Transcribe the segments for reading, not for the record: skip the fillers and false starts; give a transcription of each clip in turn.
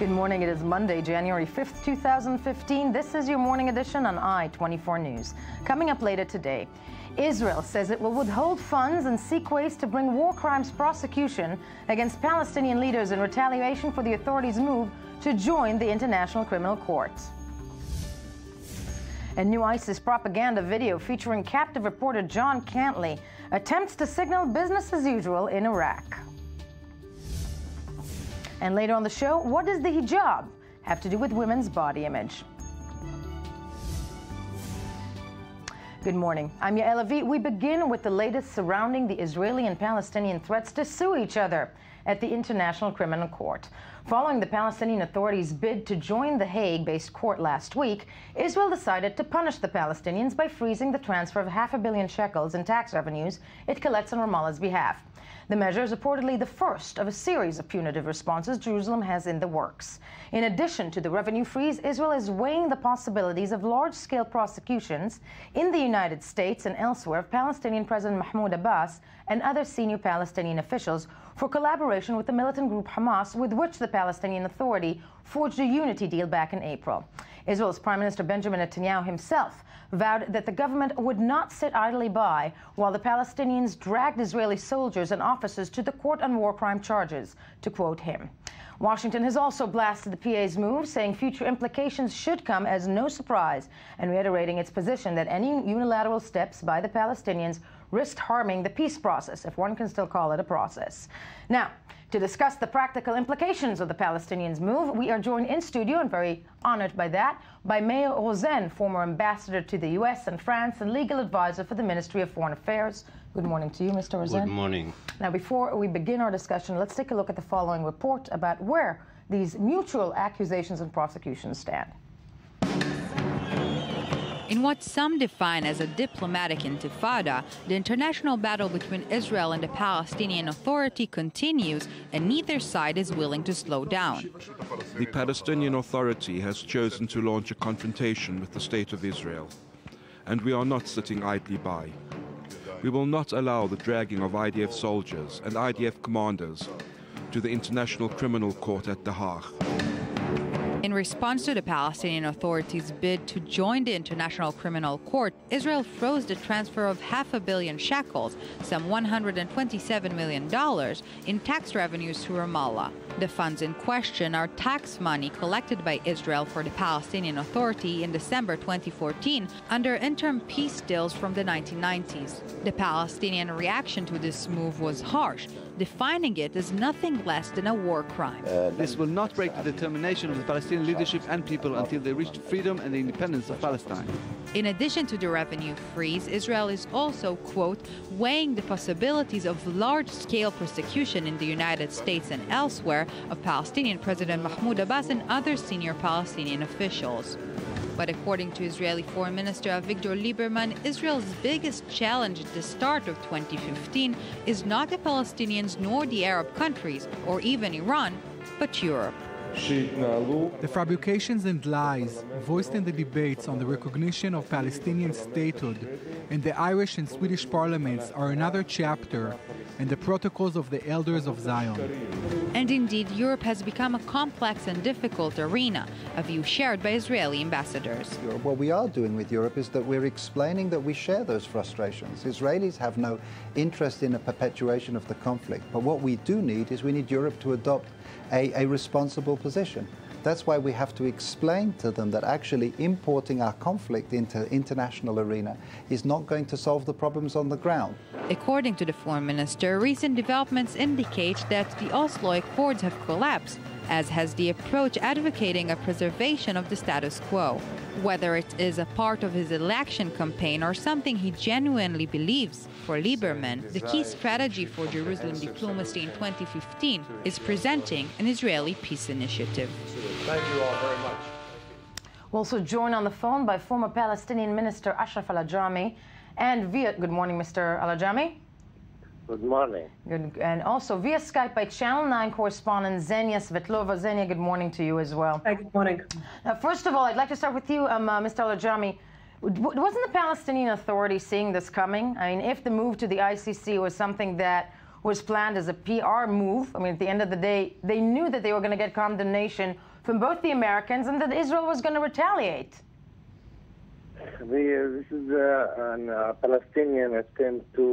Good morning. It is Monday, January 5th, 2015. This is your morning edition on I-24 News. Coming up later today, Israel says it will withhold funds and seek ways to bring war crimes prosecution against Palestinian leaders in retaliation for the authorities' move to join the International Criminal Court. A new ISIS propaganda video featuring captive reporter John Cantley attempts to signal business as usual in Iraq. And later on the show, what does the hijab have to do with women's body image? Good morning. I'm Yael Avi. We begin with the latest surrounding the Israeli and Palestinian threats to sue each other at the International Criminal Court. Following the Palestinian Authority's bid to join the Hague-based court last week, Israel decided to punish the Palestinians by freezing the transfer of $500 million shekels in tax revenues it collects on Ramallah's behalf. The measure is reportedly the first of a series of punitive responses Jerusalem has in the works. In addition to the revenue freeze, Israel is weighing the possibilities of large-scale prosecutions in the United States and elsewhere of Palestinian President Mahmoud Abbas and other senior Palestinian officials for collaboration with the militant group Hamas, with which the Palestinian Authority forged a unity deal back in April. Israel's Prime Minister Benjamin Netanyahu himself vowed that the government would not sit idly by while the Palestinians dragged Israeli soldiers and officers to the court on war crime charges, to quote him. Washington has also blasted the PA's move, saying future implications should come as no surprise, and reiterating its position that any unilateral steps by the Palestinians risked harming the peace process, if one can still call it a process. Now, to discuss the practical implications of the Palestinians' move, we are joined in studio, and very honored by that, by Meir Rosen, former ambassador to the U.S. and France and legal advisor for the Ministry of Foreign Affairs. Good morning to you, Mr. Rosen. Good morning. Now, before we begin our discussion, let's take a look at the following report about where these mutual accusations and prosecutions stand. In what some define as a diplomatic intifada, the international battle between Israel and the Palestinian Authority continues, and neither side is willing to slow down. The Palestinian Authority has chosen to launch a confrontation with the State of Israel, and we are not sitting idly by. We will not allow the dragging of IDF soldiers and IDF commanders to the International Criminal Court at The Hague. In response to the Palestinian Authority's bid to join the International Criminal Court, Israel froze the transfer of $500 million shekels, some $127 million, in tax revenues to Ramallah. The funds in question are tax money collected by Israel for the Palestinian Authority in December 2014 under interim peace deals from the 1990s. The Palestinian reaction to this move was harsh, defining it as nothing less than a war crime. This will not break the determination of the Palestinian leadership and people until they reach freedom and the independence of Palestine. In addition to the revenue freeze, Israel is also, quote, weighing the possibilities of large-scale persecution in the United States and elsewhere of Palestinian President Mahmoud Abbas and other senior Palestinian officials. But according to Israeli Foreign Minister Avigdor Lieberman, Israel's biggest challenge at the start of 2015 is not the Palestinians nor the Arab countries, or even Iran, but Europe. The fabrications and lies voiced in the debates on the recognition of Palestinian statehood in the Irish and Swedish parliaments are another chapter in the protocols of the elders of Zion. And indeed, Europe has become a complex and difficult arena, a view shared by Israeli ambassadors. What we are doing with Europe is that we're explaining that we share those frustrations. Israelis have no interest in a perpetuation of the conflict, but what we do need is we need Europe to adopt a responsible position. That's why we have to explain to them that actually importing our conflict into international arena is not going to solve the problems on the ground. According to the foreign minister, recent developments indicate that the Oslo Accords have collapsed, as has the approach advocating a preservation of the status quo. Whether it is a part of his election campaign or something he genuinely believes, for Lieberman, the key strategy for Jerusalem diplomacy in 2015 is presenting an Israeli peace initiative. Thank you all very much. We're also joined on the phone by former Palestinian Minister Ashraf Al-Ajami, and good morning, Mr. Al-Ajami. Good morning. Good, and also via Skype by Channel 9 correspondent Xenia Svetlova. Xenia, good morning to you as well. Hi, good morning. Now, first of all, I'd like to start with you, Mr. Al-Ajami. Wasn't the Palestinian Authority seeing this coming? I mean, if the move to the ICC was something that was planned as a PR move, I mean, at the end of the day, they knew that they were going to get condemnation from both the Americans and that Israel was going to retaliate. This is a Palestinian attempt to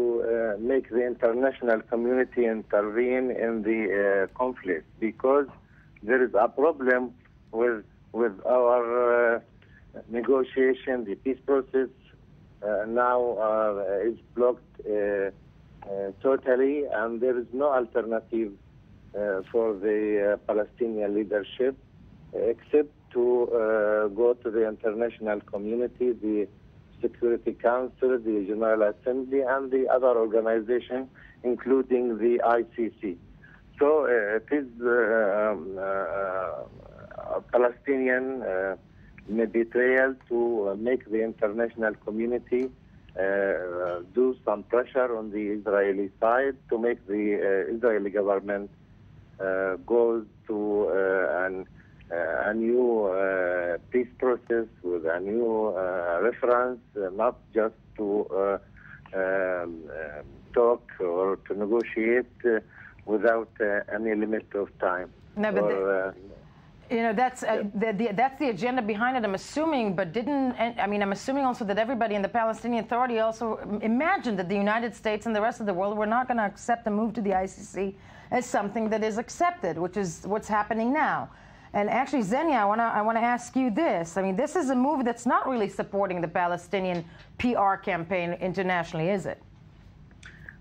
make the international community intervene in the conflict, because there is a problem with our negotiation. The peace process now is blocked totally, and there is no alternative for the Palestinian leadership except to go to the international community, the Security Council, the General Assembly, and the other organizations, including the ICC. So it is a Palestinian betrayal to make the international community do some pressure on the Israeli side to make the Israeli government go to a new peace process with a new reference, not just to talk or to negotiate without any limit of time. No, but that's the agenda behind it, I'm assuming, but I'm assuming also that everybody in the Palestinian Authority also imagined that the United States and the rest of the world were not going to accept the move to the ICC as something that is accepted, which is what's happening now. And actually, Zenia, I want to ask you this. I mean, this is a move that's not really supporting the Palestinian PR campaign internationally, is it?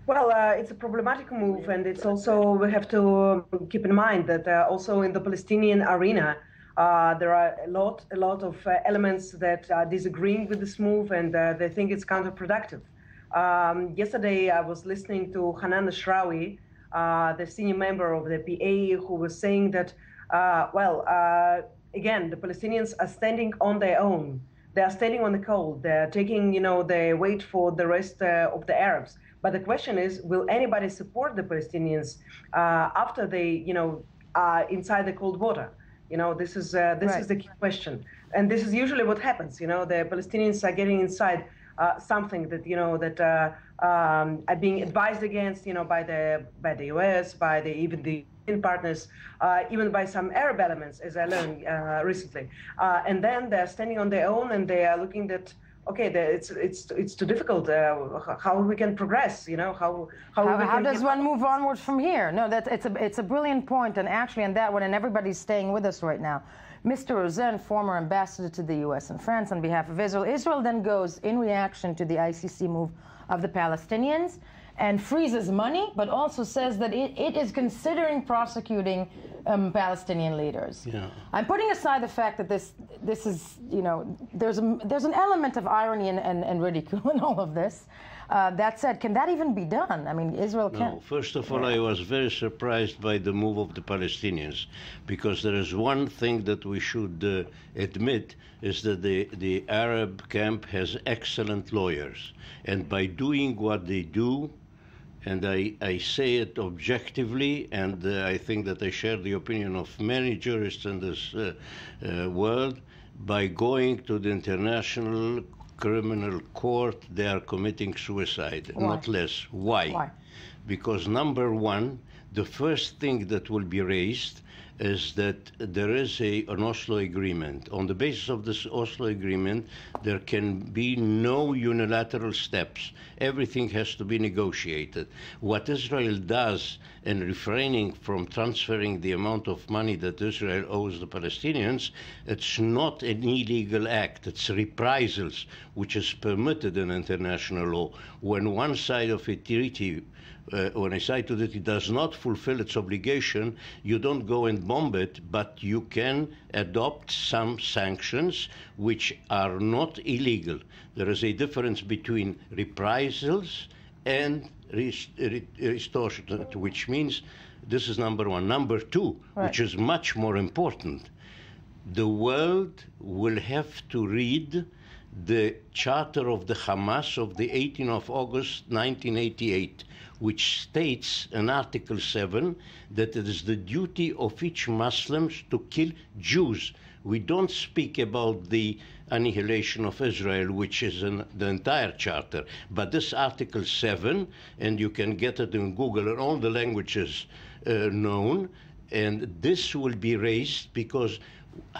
Well, it's a problematic move, and it's also, we have to keep in mind that also in the Palestinian arena, there are a lot of elements that are disagreeing with this move, and they think it's counterproductive. Yesterday, I was listening to Hanan Ashrawi, the senior member of the PA, who was saying that, again, the Palestinians are standing on their own. They are standing on the cold. They're taking, they wait for the rest of the Arabs. But the question is, will anybody support the Palestinians after they, are inside the cold water? This is the key question. And this is usually what happens. The Palestinians are getting inside something that, are being advised against, by the US, by even the partners, even by some Arab elements, as I learned recently. And then they're standing on their own, and they are looking at, okay, it's too difficult. How we can progress? How does one move onwards from here? No, it's a brilliant point, and actually, on that one, and everybody's staying with us right now. Mr. Rosen, former ambassador to the U.S. and France on behalf of Israel. Israel then goes in reaction to the ICC move of the Palestinians and freezes money, but also says that it is considering prosecuting Palestinian leaders. Yeah. I'm putting aside the fact that this is, there's an element of irony and ridicule in all of this. That said, can that even be done? I mean, Israel can't. No, first of all, I was very surprised by the move of the Palestinians, because there is one thing that we should admit, is that the Arab camp has excellent lawyers. And by doing what they do, and I say it objectively, and I think that I share the opinion of many jurists in this world, by going to the International Criminal Court, they are committing suicide, not less. Why? Because number one, the first thing that will be raised is that there is an Oslo agreement. On the basis of this Oslo agreement, there can be no unilateral steps. Everything has to be negotiated. What Israel does in refraining from transferring the amount of money that Israel owes the Palestinians, it's not an illegal act. It's reprisals, which is permitted in international law. When one side of a treaty when a side to that it does not fulfill its obligation, you don't go and bomb it, but you can adopt some sanctions which are not illegal. There is a difference between reprisals and restoration, which means this is number one. Number two, which is much more important, the world will have to read the Charter of the Hamas of the 18th of August 1988, which states in Article 7 that it is the duty of each Muslim to kill Jews. We don't speak about the annihilation of Israel, which is in the entire charter, but this Article 7, and you can get it in Google in all the languages known, and this will be raised because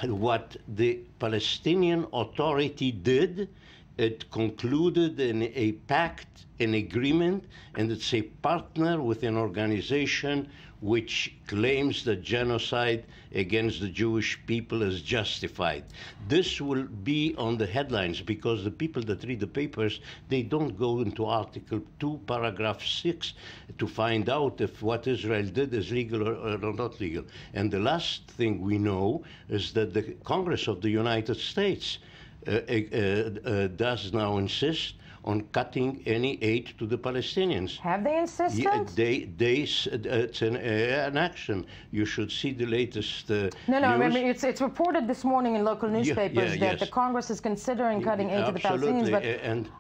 what the Palestinian Authority did, it concluded in a pact, an agreement, and it's a partner with an organization which claims that genocide against the Jewish people is justified. This will be on the headlines because the people that read the papers, they don't go into Article 2, Paragraph 6 to find out if what Israel did is legal or not legal. And the last thing we know is that the Congress of the United States does now insist on cutting any aid to the Palestinians. Have they insisted? Yeah, it's an action. You should see the latest No, news. I mean, it's reported this morning in local newspapers that the Congress is considering cutting aid to the Palestinians, but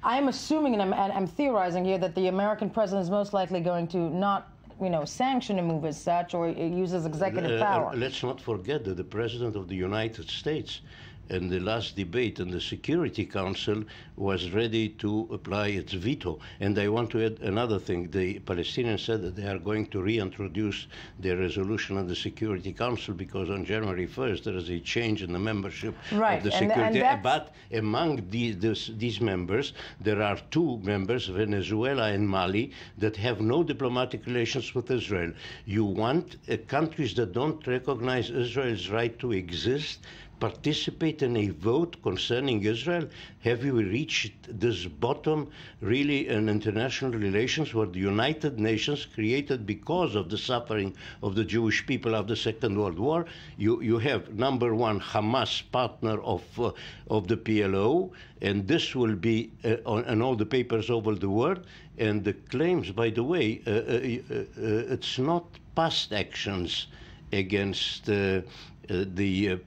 I'm assuming, and I'm theorizing here, that the American president is most likely going to not sanction a move as such or uses executive power. Let's not forget that the President of the United States in the last debate in the Security Council was ready to apply its veto. And I want to add another thing. The Palestinians said that they are going to reintroduce their resolution of the Security Council because on January 1st there is a change in the membership of the Security. But among these members, there are two members, Venezuela and Mali, that have no diplomatic relations with Israel. You want countries that don't recognize Israel's right to exist participate in a vote concerning Israel? Have we reached this bottom really in international relations where the United Nations, created because of the suffering of the Jewish people of the Second World War, you have number one Hamas partner of the PLO, and this will be on all the papers over the world. And the claims, by the way, it's not past actions against the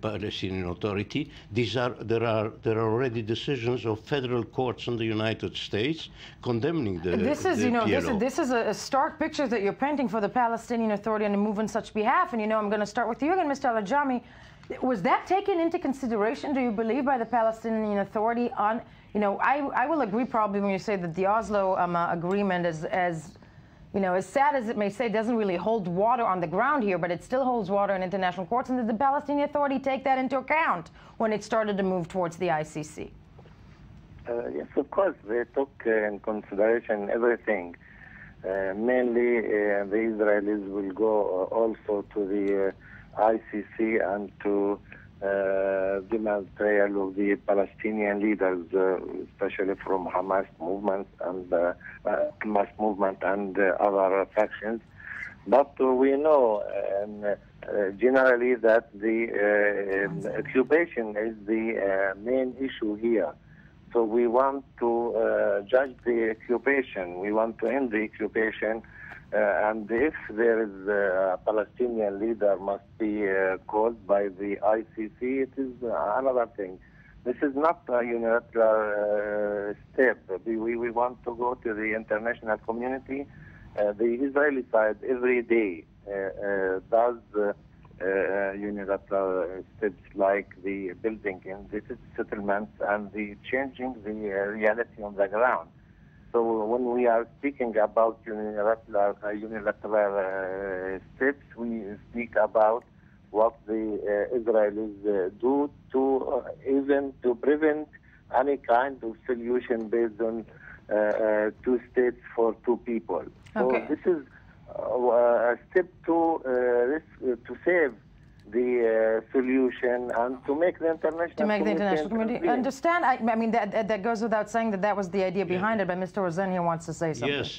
Palestinian Authority. There are already decisions of federal courts in the United States condemning the PLO. This is a stark picture that you're painting for the Palestinian Authority and the move on such behalf. And I'm going to start with you again, Mr. Al-Ajami. Was that taken into consideration, do you believe, by the Palestinian Authority on, I will agree probably when you say that the Oslo agreement is as sad as it may say, doesn't really hold water on the ground here, but it still holds water in international courts. And did the Palestinian Authority take that into account when it started to move towards the ICC? Yes, of course. They took in consideration everything. Mainly, the Israelis will go also to the ICC and to demand trial of the Palestinian leaders, especially from Hamas movement and other factions. But we know generally that the occupation is the main issue here. So we want to judge the occupation. We want to end the occupation. And if there is a Palestinian leader must be called by the ICC, it is another thing. This is not a unilateral step. We want to go to the international community. The Israeli side every day does unilateral steps like the building in the settlements and the changing the reality on the ground. So when we are speaking about unilateral steps, we speak about what the Israelis do to even to prevent any kind of solution based on two states for two people. Okay. So this is a step to save the solution and to make the international community understand. I mean, that goes without saying that was the idea behind it, but Mr. Rosen here wants to say something. Yes,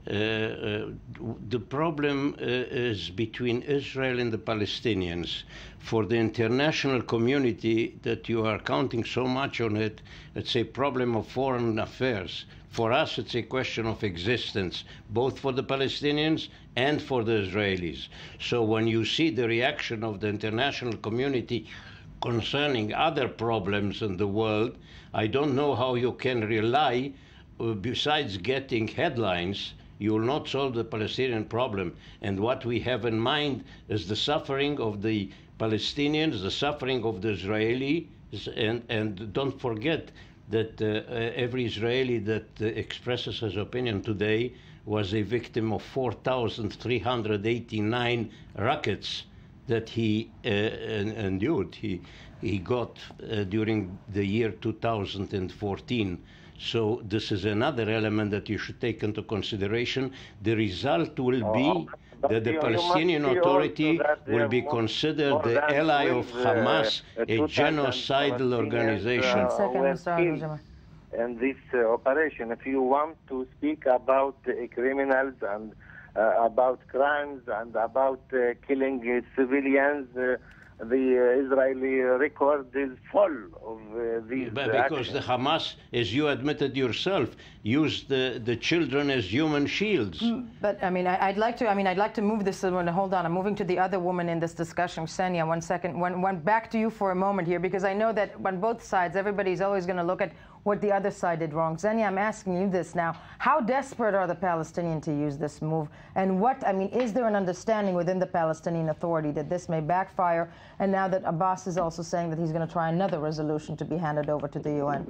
the problem is between Israel and the Palestinians. For the international community that you are counting so much on it, it's a problem of foreign affairs. For us, it's a question of existence, both for the Palestinians and for the Israelis. So when you see the reaction of the international community concerning other problems in the world, I don't know how you can rely, besides getting headlines, you will not solve the Palestinian problem. And what we have in mind is the suffering of the Palestinians, the suffering of the Israelis, and don't forget that every Israeli that expresses his opinion today was a victim of 4,389 rockets that he endured, he got during the year 2014. So this is another element that you should take into consideration. The result will be that the Palestinian Authority will be considered the ally of Hamas, a genocidal organization. In this operation, if you want to speak about criminals and about crimes and about killing civilians, the Israeli record is full of these because actions. the Hamas, as you admitted yourself, used the children as human shields. But I mean, I'd like to move this. Hold on, I'm moving to the other woman in this discussion, Ksenia. 1 second. One back to you for a moment here, because I know that on both sides, everybody's always going to look at what the other side did wrong. Xenia, I'm asking you this now. How desperate are the Palestinians to use this move? And is there an understanding within the Palestinian Authority that this may backfire? And now that Abbas is also saying that he's going to try another resolution to be handed over to the UN?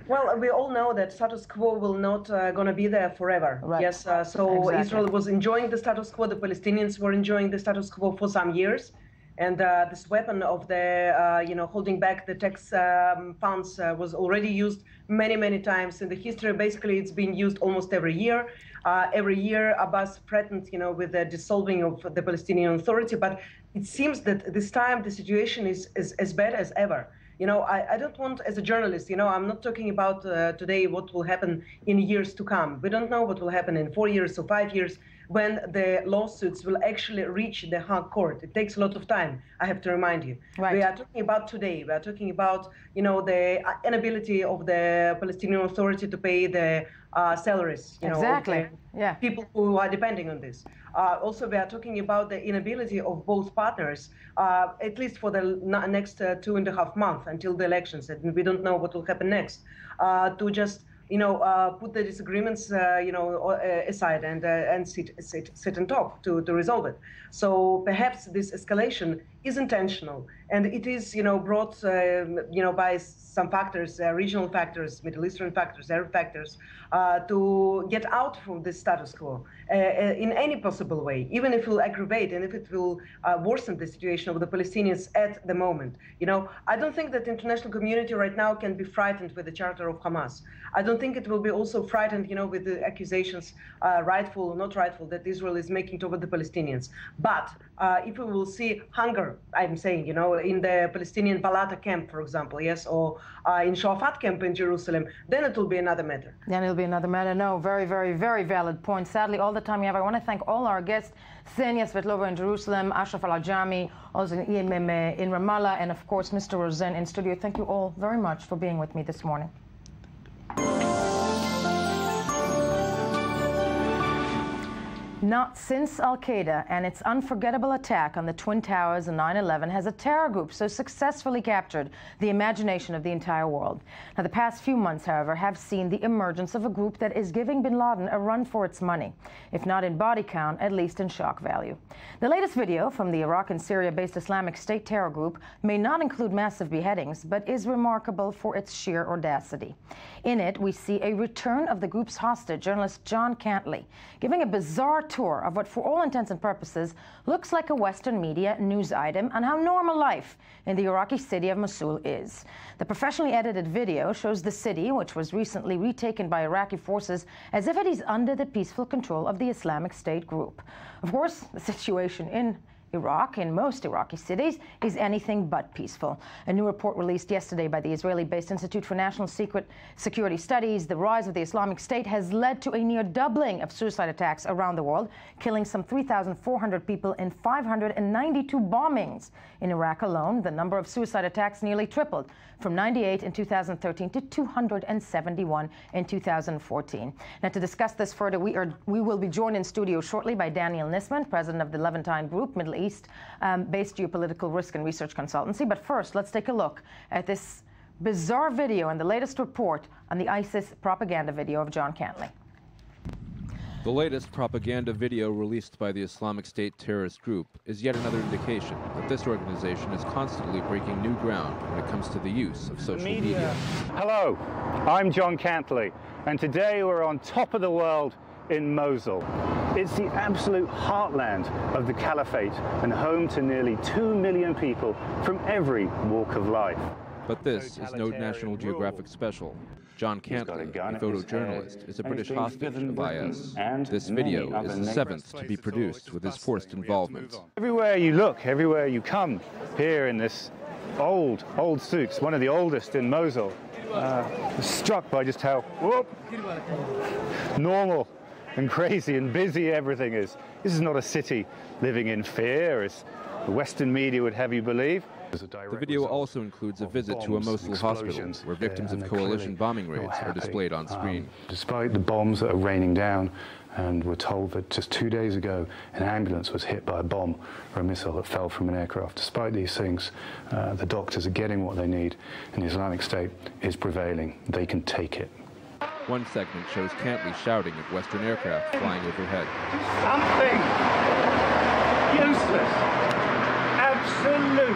Well, we all know that status quo will not going to be there forever. Right. Yes, so exactly. Israel was enjoying the status quo. The Palestinians were enjoying the status quo for some years. And this weapon of the, holding back the tax funds was already used many, many times in the history. Basically, it's been used almost every year. Every year, Abbas threatened, with the dissolving of the Palestinian Authority. But it seems that this time the situation is as bad as ever. I don't want, as a journalist, I'm not talking about today what will happen in years to come. We don't know what will happen in 4 years or 5 years, when the lawsuits will actually reach the Hague Court. It takes a lot of time, I have to remind you. Right. We are talking about today. We are talking about, the inability of the Palestinian Authority to pay the salaries, exactly. of the people who are depending on this. Also, we are talking about the inability of both partners, at least for the next 2.5 months until the elections, and we don't know what will happen next, to just put the disagreements, aside and sit and talk to resolve it. So perhaps this escalation is intentional, and it is, brought, by some factors, regional factors, Middle Eastern factors, Arab factors, to get out from this status quo in any possible way, even if it will aggravate and if it will worsen the situation of the Palestinians at the moment. I don't think that the international community right now can be frightened with the charter of Hamas. I don't think it will be also frightened, with the accusations, rightful or not rightful, that Israel is making toward the Palestinians. But if we will see hunger, I'm saying, in the Palestinian Balata camp, for example, yes, or in Jaffa camp in Jerusalem, then it will be another matter. Then it'll be another matter. No, very, very, very valid point. Sadly, all the time we have, I want to thank all our guests, Ksenia Svetlova in Jerusalem, Ashraf Al-Ajami, also in Ramallah, and of course, Mr. Rosen in studio. Thank you all very much for being with me this morning. Not since Al-Qaeda and its unforgettable attack on the Twin Towers in 9/11 has a terror group so successfully captured the imagination of the entire world. Now, the past few months, however, have seen the emergence of a group that is giving bin Laden a run for its money, if not in body count, at least in shock value. The latest video from the Iraq and Syria-based Islamic State terror group may not include massive beheadings, but is remarkable for its sheer audacity. In it, we see a return of the group's hostage, journalist John Cantley, giving a bizarre tour of what, for all intents and purposes, looks like a Western media news item on how normal life in the Iraqi city of Mosul is. The professionally edited video shows the city, which was recently retaken by Iraqi forces, as if it is under the peaceful control of the Islamic State group. Of course, the situation in Iraq, in most Iraqi cities, is anything but peaceful. A new report released yesterday by the Israeli-based Institute for National Security Studies, the rise of the Islamic State has led to a near doubling of suicide attacks around the world, killing some 3,400 people in 592 bombings. In Iraq alone, the number of suicide attacks nearly tripled, from 98 in 2013 to 271 in 2014. Now, to discuss this further, we will be joined in studio shortly by Daniel Nisman, president of the Levantine Group, Middle East-based geopolitical risk and research consultancy. But first, let's take a look at this bizarre video and the latest report on the ISIS propaganda video of John Cantley. The latest propaganda video released by the Islamic State terrorist group is yet another indication that this organization is constantly breaking new ground when it comes to the use of social media. Hello, I'm John Cantley, and today we're on top of the world in Mosul. It's the absolute heartland of the Caliphate and home to nearly 2 million people from every walk of life. But this is no National Geographic special. John Cantley, a photojournalist, is a British hostage of IS. This video is the 7th to be produced with his forced involvement. Everywhere you look, everywhere you come, here in this old souk, one of the oldest in Mosul, struck by just how normal and crazy and busy everything is. This is not a city living in fear, as the Western media would have you believe. The video also includes a visit to a Mosul hospital, where victims of coalition bombing raids are displayed on screen. Despite the bombs that are raining down, and we're told that just 2 days ago an ambulance was hit by a bomb or a missile that fell from an aircraft. Despite these things, the doctors are getting what they need, and the Islamic State is prevailing. They can take it. One segment shows Cantley shouting at Western aircraft flying overhead. Something useless. Absolutely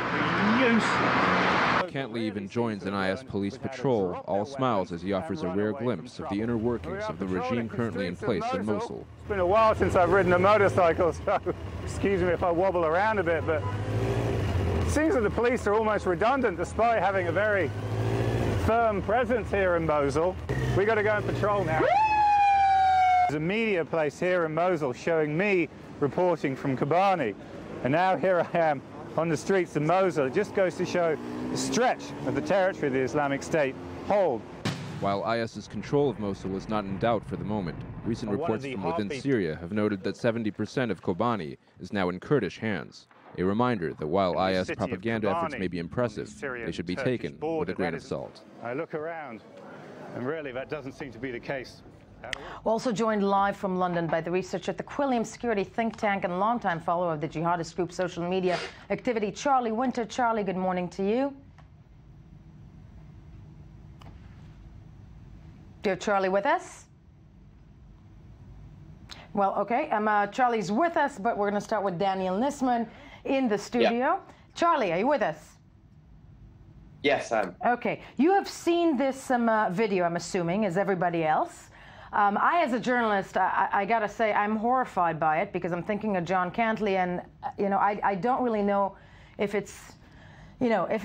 useless. Cantley even joins an IS police patrol, all smiles as he offers a rare glimpse of the inner workings of the regime currently in place in Mosul. It's been a while since I've ridden a motorcycle, so excuse me if I wobble around a bit, but it seems that the police are almost redundant despite having a very firm presence here in Mosul. We got to go and patrol now. There's a media place here in Mosul showing me reporting from Kobani, and now here I am on the streets of Mosul. It just goes to show the stretch of the territory the Islamic State hold. While IS's control of Mosul is not in doubt for the moment, recent reports from within Syria have noted that 70% of Kobani is now in Kurdish hands. A reminder that while IS propaganda efforts may be impressive, they should be taken with a grain of salt. I look around, and really that doesn't seem to be the case. Also joined live from London by the researcher at the Quilliam Security think tank and longtime follower of the jihadist group social media activity, Charlie Winter. Charlie, good morning to you. Dear Charlie, with us? Well, okay, Charlie's with us, but we're going to start with Daniel Nisman in the studio. Yeah. Charlie, are you with us? Yes, I'm. Okay, you have seen this video, I'm assuming, as everybody else. As a journalist, I got to say I'm horrified by it because I'm thinking of John Cantley, and I don't really know if it's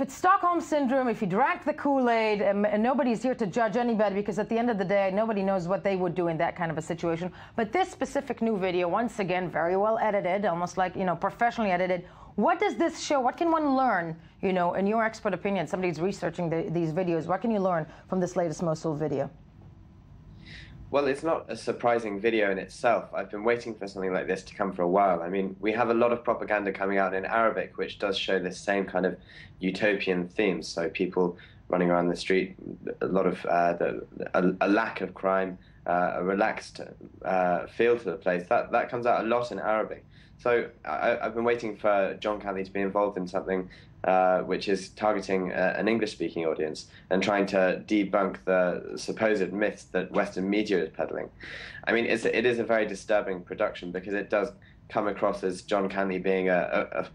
Stockholm syndrome, if he drank the Kool-Aid, and nobody's here to judge anybody because at the end of the day, nobody knows what they would do in that kind of a situation. But this specific new video, once again, very well edited, almost like, professionally edited. What does this show? What can one learn, in your expert opinion, somebody's researching these videos, what can you learn from this latest Mosul video? Well, it's not a surprising video in itself. I've been waiting for something like this to come for a while. I mean, we have a lot of propaganda coming out in Arabic, which does show this same kind of utopian themes. So people running around the street, a lot of a lack of crime, a relaxed feel to the place. That comes out a lot in Arabic. So I've been waiting for John Cantley to be involved in something which is targeting an English-speaking audience and trying to debunk the supposed myths that Western media is peddling. I mean, it is a very disturbing production because it does come across as John Cantley being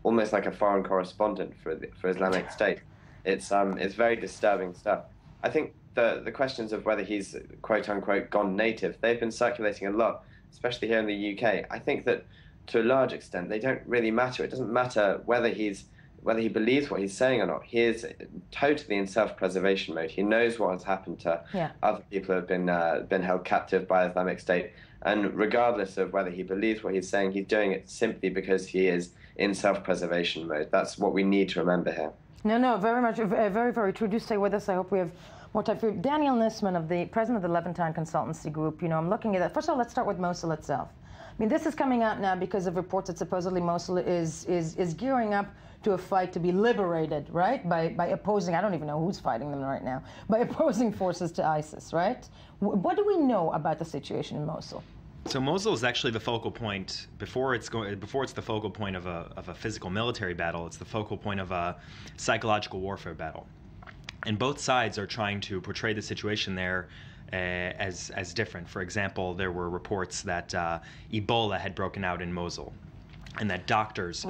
almost like a foreign correspondent for Islamic State. It's very disturbing stuff. I think the questions of whether he's quote-unquote gone native, they've been circulating a lot, especially here in the UK. I think that to a large extent they don't really matter. It doesn't matter whether he believes what he's saying or not. He is totally in self-preservation mode. He knows what has happened to other people who have been held captive by Islamic State, and regardless of whether he believes what he's saying, he's doing it simply because he is in self-preservation mode. That's what we need to remember here. No, very much, very, very true. Do stay with us. I hope we have more time for you. Daniel Nisman, the president of the Levantine Consultancy Group. I'm looking at that. First of all, let's start with Mosul itself. I mean, this is coming out now because of reports that supposedly Mosul is gearing up to a fight to be liberated, right? By opposing, I don't even know who's fighting them right now, by opposing forces to ISIS, right? What do we know about the situation in Mosul? So Mosul is actually the focal point before it's the focal point of a physical military battle. It's the focal point of a psychological warfare battle, and both sides are trying to portray the situation there as different. For example, there were reports that Ebola had broken out in Mosul, and that doctors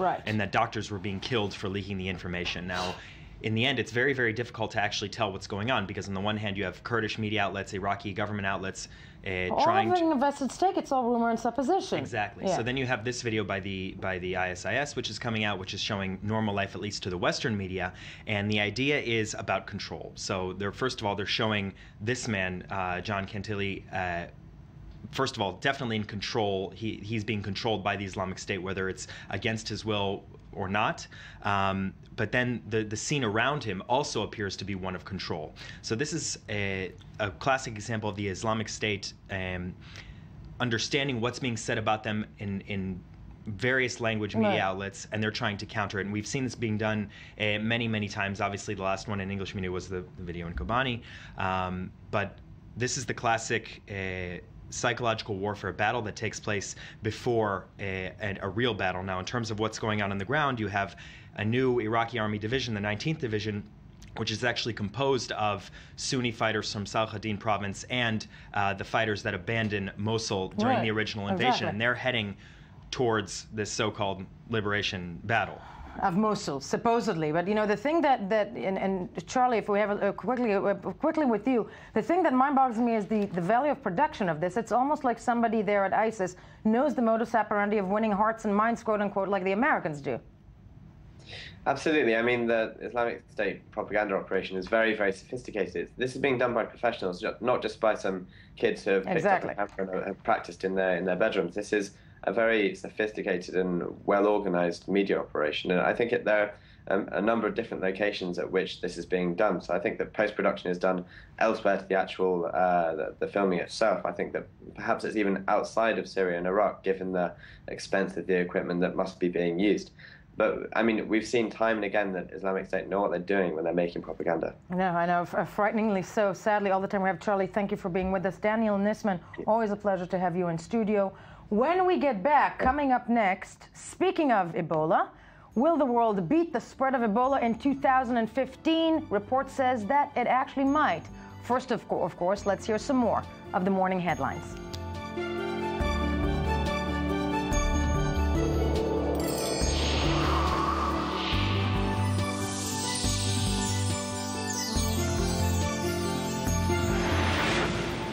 were being killed for leaking the information. Now, in the end, it's very, very difficult to actually tell what's going on, because on the one hand, you have Kurdish media outlets, Iraqi government outlets trying to... All of vested stake, it's all rumor and supposition. Exactly. Yeah. So then you have this video by the ISIS, which is coming out, which is showing normal life, at least to the Western media, and the idea is about control. So first of all, they're showing this man, John Cantilli, first of all, definitely in control. He's being controlled by the Islamic State, whether it's against his will or not. But then the scene around him also appears to be one of control. So this is a classic example of the Islamic State understanding what's being said about them in various language media outlets, and they're trying to counter it. And we've seen this being done many, many times. Obviously, the last one in English media was the video in Kobani. But this is the classic psychological warfare battle that takes place before a real battle. Now, in terms of what's going on the ground, you have a new Iraqi army division, the 19th Division, which is actually composed of Sunni fighters from Salahuddin province and the fighters that abandoned Mosul during the original invasion. Exactly. And they're heading towards this so-called liberation battle of Mosul, supposedly. But you know, the thing and Charlie, if we have quickly with you, the thing that mind boggles me is the value of production of this. It's almost like somebody there at ISIS knows the modus operandi of winning hearts and minds, quote unquote, like the Americans do. Absolutely. I mean, the Islamic State propaganda operation is very, very sophisticated. This is being done by professionals, not just by some kids who have picked up a camera and have practiced in their bedrooms. This is a very sophisticated and well-organized media operation, and I think there are a number of different locations at which this is being done. So I think that post-production is done elsewhere to the actual the filming itself. I think that perhaps it's even outside of Syria and Iraq, given the expense of the equipment that must be being used. But, I mean, we've seen time and again that Islamic State know what they're doing when they're making propaganda. No, I know, frighteningly so. Sadly, all the time we have Charlie. Thank you for being with us. Daniel Nisman, always a pleasure to have you in studio. When we get back, coming up next, speaking of Ebola, will the world beat the spread of Ebola in 2015? Report says that it actually might. First, of course, let's hear some more of the morning headlines.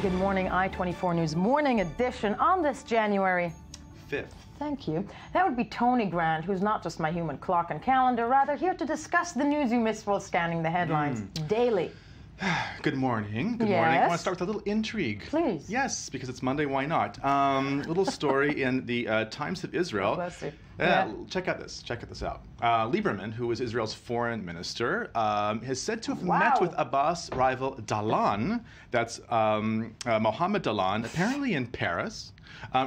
Good morning, I-24 News Morning Edition on this January 5th. Thank you. That would be Tony Grant, who's not just my human clock and calendar, rather here to discuss the news you miss while scanning the headlines daily. Good morning. Good morning. I want to start with a little intrigue. Please. Yes, because it's Monday, why not? Little story in the Times of Israel. Oh, bless you. Check out this. Check this out. Lieberman, who is Israel's foreign minister, has said to have met with Abbas rival Dahlan, that's Mohammed Dahlan, apparently in Paris.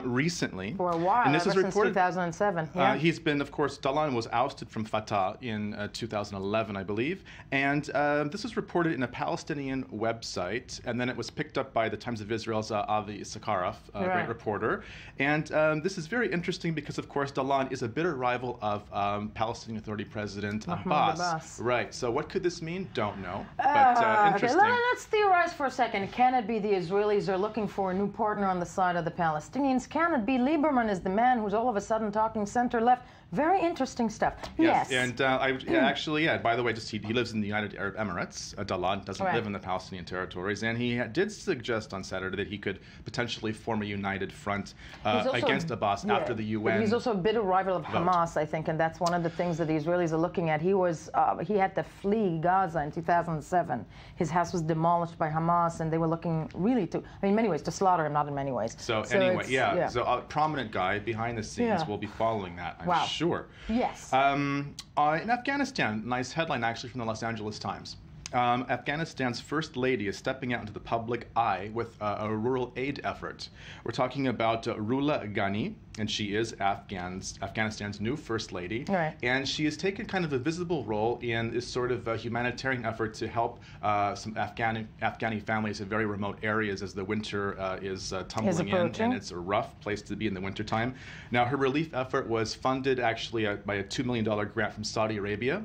Recently. For a while, and this is reported, since 2007. Yeah. He's been, of course, Dahlan was ousted from Fatah in 2011, I believe. And this was reported in a Palestinian website, and then it was picked up by the Times of Israel's Avi Sakharov, great reporter. And this is very interesting because, of course, Dahlan is a bitter rival of Palestinian Authority President Abbas. Right. So what could this mean? Don't know. But interesting. Okay, let's theorize for a second. Can it be the Israelis are looking for a new partner on the side of the Palestinians? Can it be Lieberman is the man who's all of a sudden talking center-left? Very interesting stuff. Yes. And actually, by the way, he lives in the United Arab Emirates. Dahlan doesn't live in the Palestinian territories. And he did suggest on Saturday that he could potentially form a united front against Abbas after the UN. But he's also a bitter rival of Hamas, I think, and that's one of the things that the Israelis are looking at. He had to flee Gaza in 2007. His house was demolished by Hamas, and they were looking really in many ways, to slaughter him, not in many ways. So anyway, so a prominent guy behind the scenes will be following that, I'm sure. Yes. In Afghanistan, nice headline actually from the Los Angeles Times. Afghanistan's first lady is stepping out into the public eye with a rural aid effort. We're talking about Rula Ghani, and she is Afghanistan's new first lady. Right. And she has taken kind of a visible role in this sort of humanitarian effort to help some Afghani families in very remote areas as the winter is tumbling in, and it's a rough place to be in the wintertime. Now, her relief effort was funded actually by a $2 million grant from Saudi Arabia.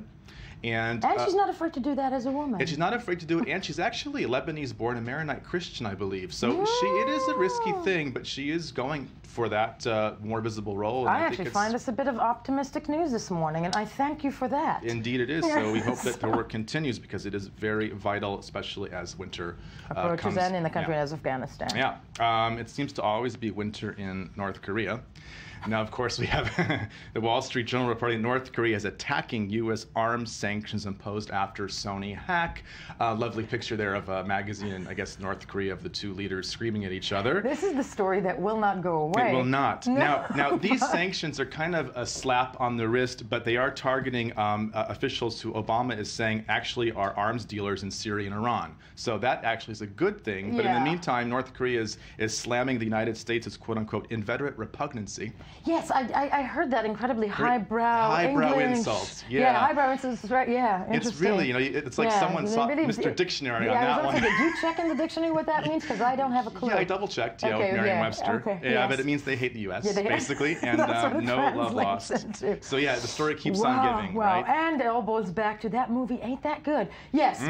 And she's not afraid to do that as a woman. And she's not afraid to do it, and she's actually a Lebanese-born, a Maronite Christian, I believe. So it is a risky thing, but she is going for that more visible role. I actually find this a bit of optimistic news this morning, and I thank you for that. Indeed it is. So we hope that the work continues, because it is very vital, especially as winter approaches and in the country as Afghanistan. Yeah. It seems to always be winter in North Korea. Now, of course, we have the Wall Street Journal reporting North Korea is attacking U.S. arms sanctions imposed after Sony hack. Lovely picture there of a magazine in, I guess, North Korea, of the two leaders screaming at each other. This is the story that will not go away. It will not. No. Now, these sanctions are kind of a slap on the wrist, but they are targeting officials who Obama is saying actually are arms dealers in Syria and Iran. So that actually is a good thing. But in the meantime, North Korea is slamming the United States' quote-unquote inveterate repugnancy. Yes, I heard that incredibly highbrow English. Insults. Yeah, highbrow insults, right? Yeah, it's really, it's like someone saw Mr. Dictionary on that one. Did you check in the dictionary what that means? Because I don't have a clue. Yeah, I double-checked, with Merriam-Webster. But it means they hate the U.S., basically, and no love lost. So yeah, the story keeps on giving, right? And it all boils back to that movie, Ain't That Good? Yes.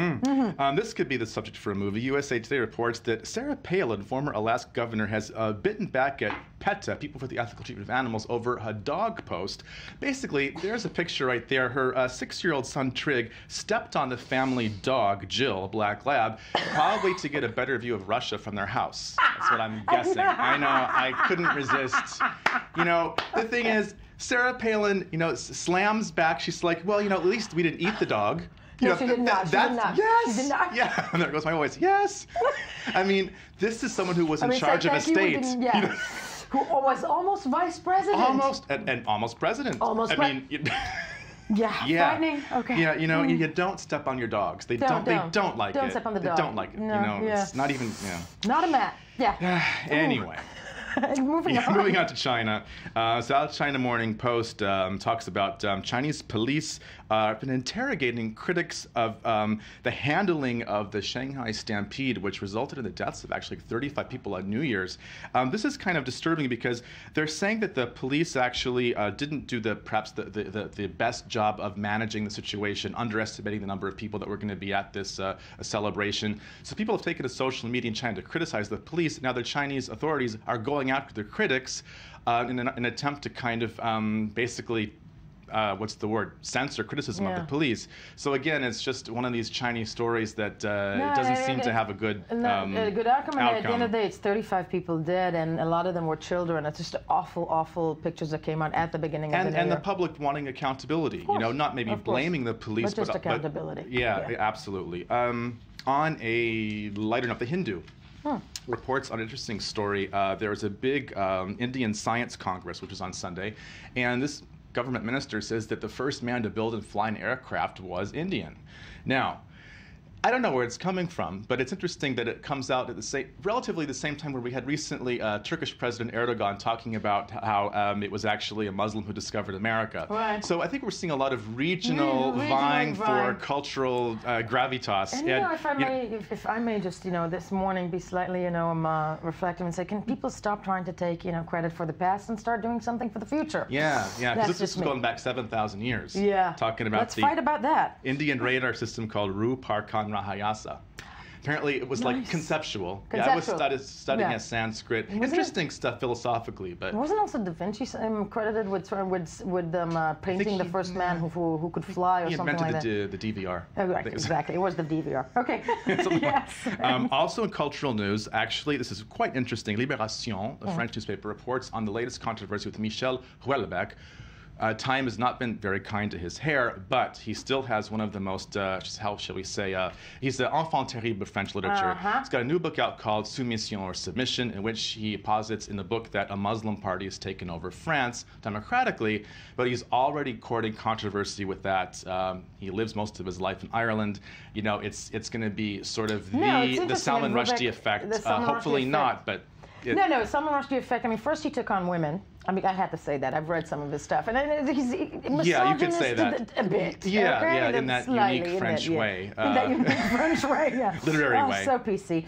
This could be the subject for a movie. USA Today reports that Sarah Palin, former Alaska governor, has bitten back at PETA, People for the Ethical Treatment of Animals, over a dog post. Basically, there's a picture right there. Her 6-year-old son, Trig, stepped on the family dog, Jill, a black lab, probably to get a better view of Russia from their house. That's what I'm guessing. I know, I couldn't resist. The thing is, Sarah Palin, slams back. She's like, well, at least we didn't eat the dog. She did not. Yes. She did not. Yeah. And there goes my voice. Yes. I mean, this is someone who was in charge of a state. Who was almost vice president. And almost president. Frightening. Okay. Yeah, you don't step on your dogs. They don't like it. Don't step on the dog. They don't like it. No, it's not even. Not a mat. Yeah. Anyway. Moving on to China. South China Morning Post talks about Chinese police have been interrogating critics of the handling of the Shanghai Stampede, which resulted in the deaths of actually 35 people on New Year's. This is kind of disturbing because they're saying that the police actually didn't do perhaps the best job of managing the situation, underestimating the number of people that were going to be at this celebration. So people have taken to social media in China to criticize the police. Now the Chinese authorities are going after their critics in an attempt to kind of basically censor criticism of the police. So again, it's just one of these Chinese stories that doesn't seem to have a good outcome. At the end of the day, it's 35 people dead, and a lot of them were children. It's just awful, awful pictures that came out at the beginning of the year. And the public wanting accountability, not maybe blaming the police, but just accountability. Yeah, absolutely. On a lighter note, The Hindu reports on an interesting story. There was a big Indian Science Congress, which was on Sunday, and this government minister says that the first man to build and fly an aircraft was Indian. Now, I don't know where it's coming from, but it's interesting that it comes out at relatively the same time where we had recently Turkish President Erdogan talking about how it was actually a Muslim who discovered America. Right. So I think we're seeing a lot of regional vying for cultural gravitas. And if I may just, this morning be slightly, reflective and say, can people stop trying to take, credit for the past and start doing something for the future? Yeah, because this is going back 7,000 years. Yeah. Talking about Let's fight about that. Indian radar system called Ruparkan Rahayasa. Apparently it was like conceptual. Yeah, I was studying Sanskrit. Interesting stuff philosophically, but wasn't also Da Vinci credited with painting the first man who could fly or something like that? He invented the DVR. Oh, right, exactly. It was the DVR. Okay. Yes. Also in cultural news, actually, this is quite interesting. Libération, the French newspaper, reports on the latest controversy with Michel Houellebecq. Time has not been very kind to his hair, but he still has one of the most, how shall we say, he's the enfant terrible of French literature. He's got a new book out called Soumission or Submission, in which he posits in the book that a Muslim party has taken over France democratically, but he's already courting controversy with that. He lives most of his life in Ireland. It's going to be sort of the Salman Rushdie effect. Hopefully not, but... No, Salman Rushdie effect. I mean, first he took on women, I mean, I had to say that. I've read some of his stuff, and he's misogynist yeah, you could say that a bit. Yeah, okay? yeah, in that unique French way. In that unique French way, yeah. Literary way. So PC.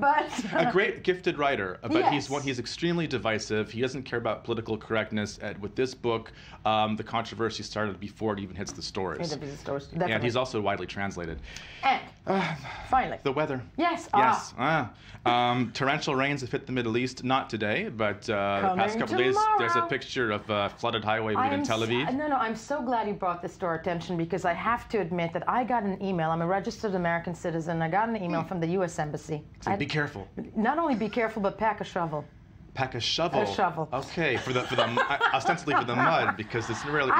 But a great gifted writer, but yes. he's extremely divisive. He doesn't care about political correctness. With this book, the controversy started before it even hits the stores. And he's also widely translated. And finally, the weather. Yes. Yes. Torrential rains have hit the Middle East. Not today, but the past couple days, there's a picture of a flooded highway in Tel Aviv. No, I'm so glad you brought this to our attention, because I have to admit that I got an email. I'm a registered American citizen. I got an email from the U.S. Embassy. So be careful. Not only be careful, but pack a shovel. Pack a shovel. A shovel. Okay, for the ostensibly for the mud, because it's rarely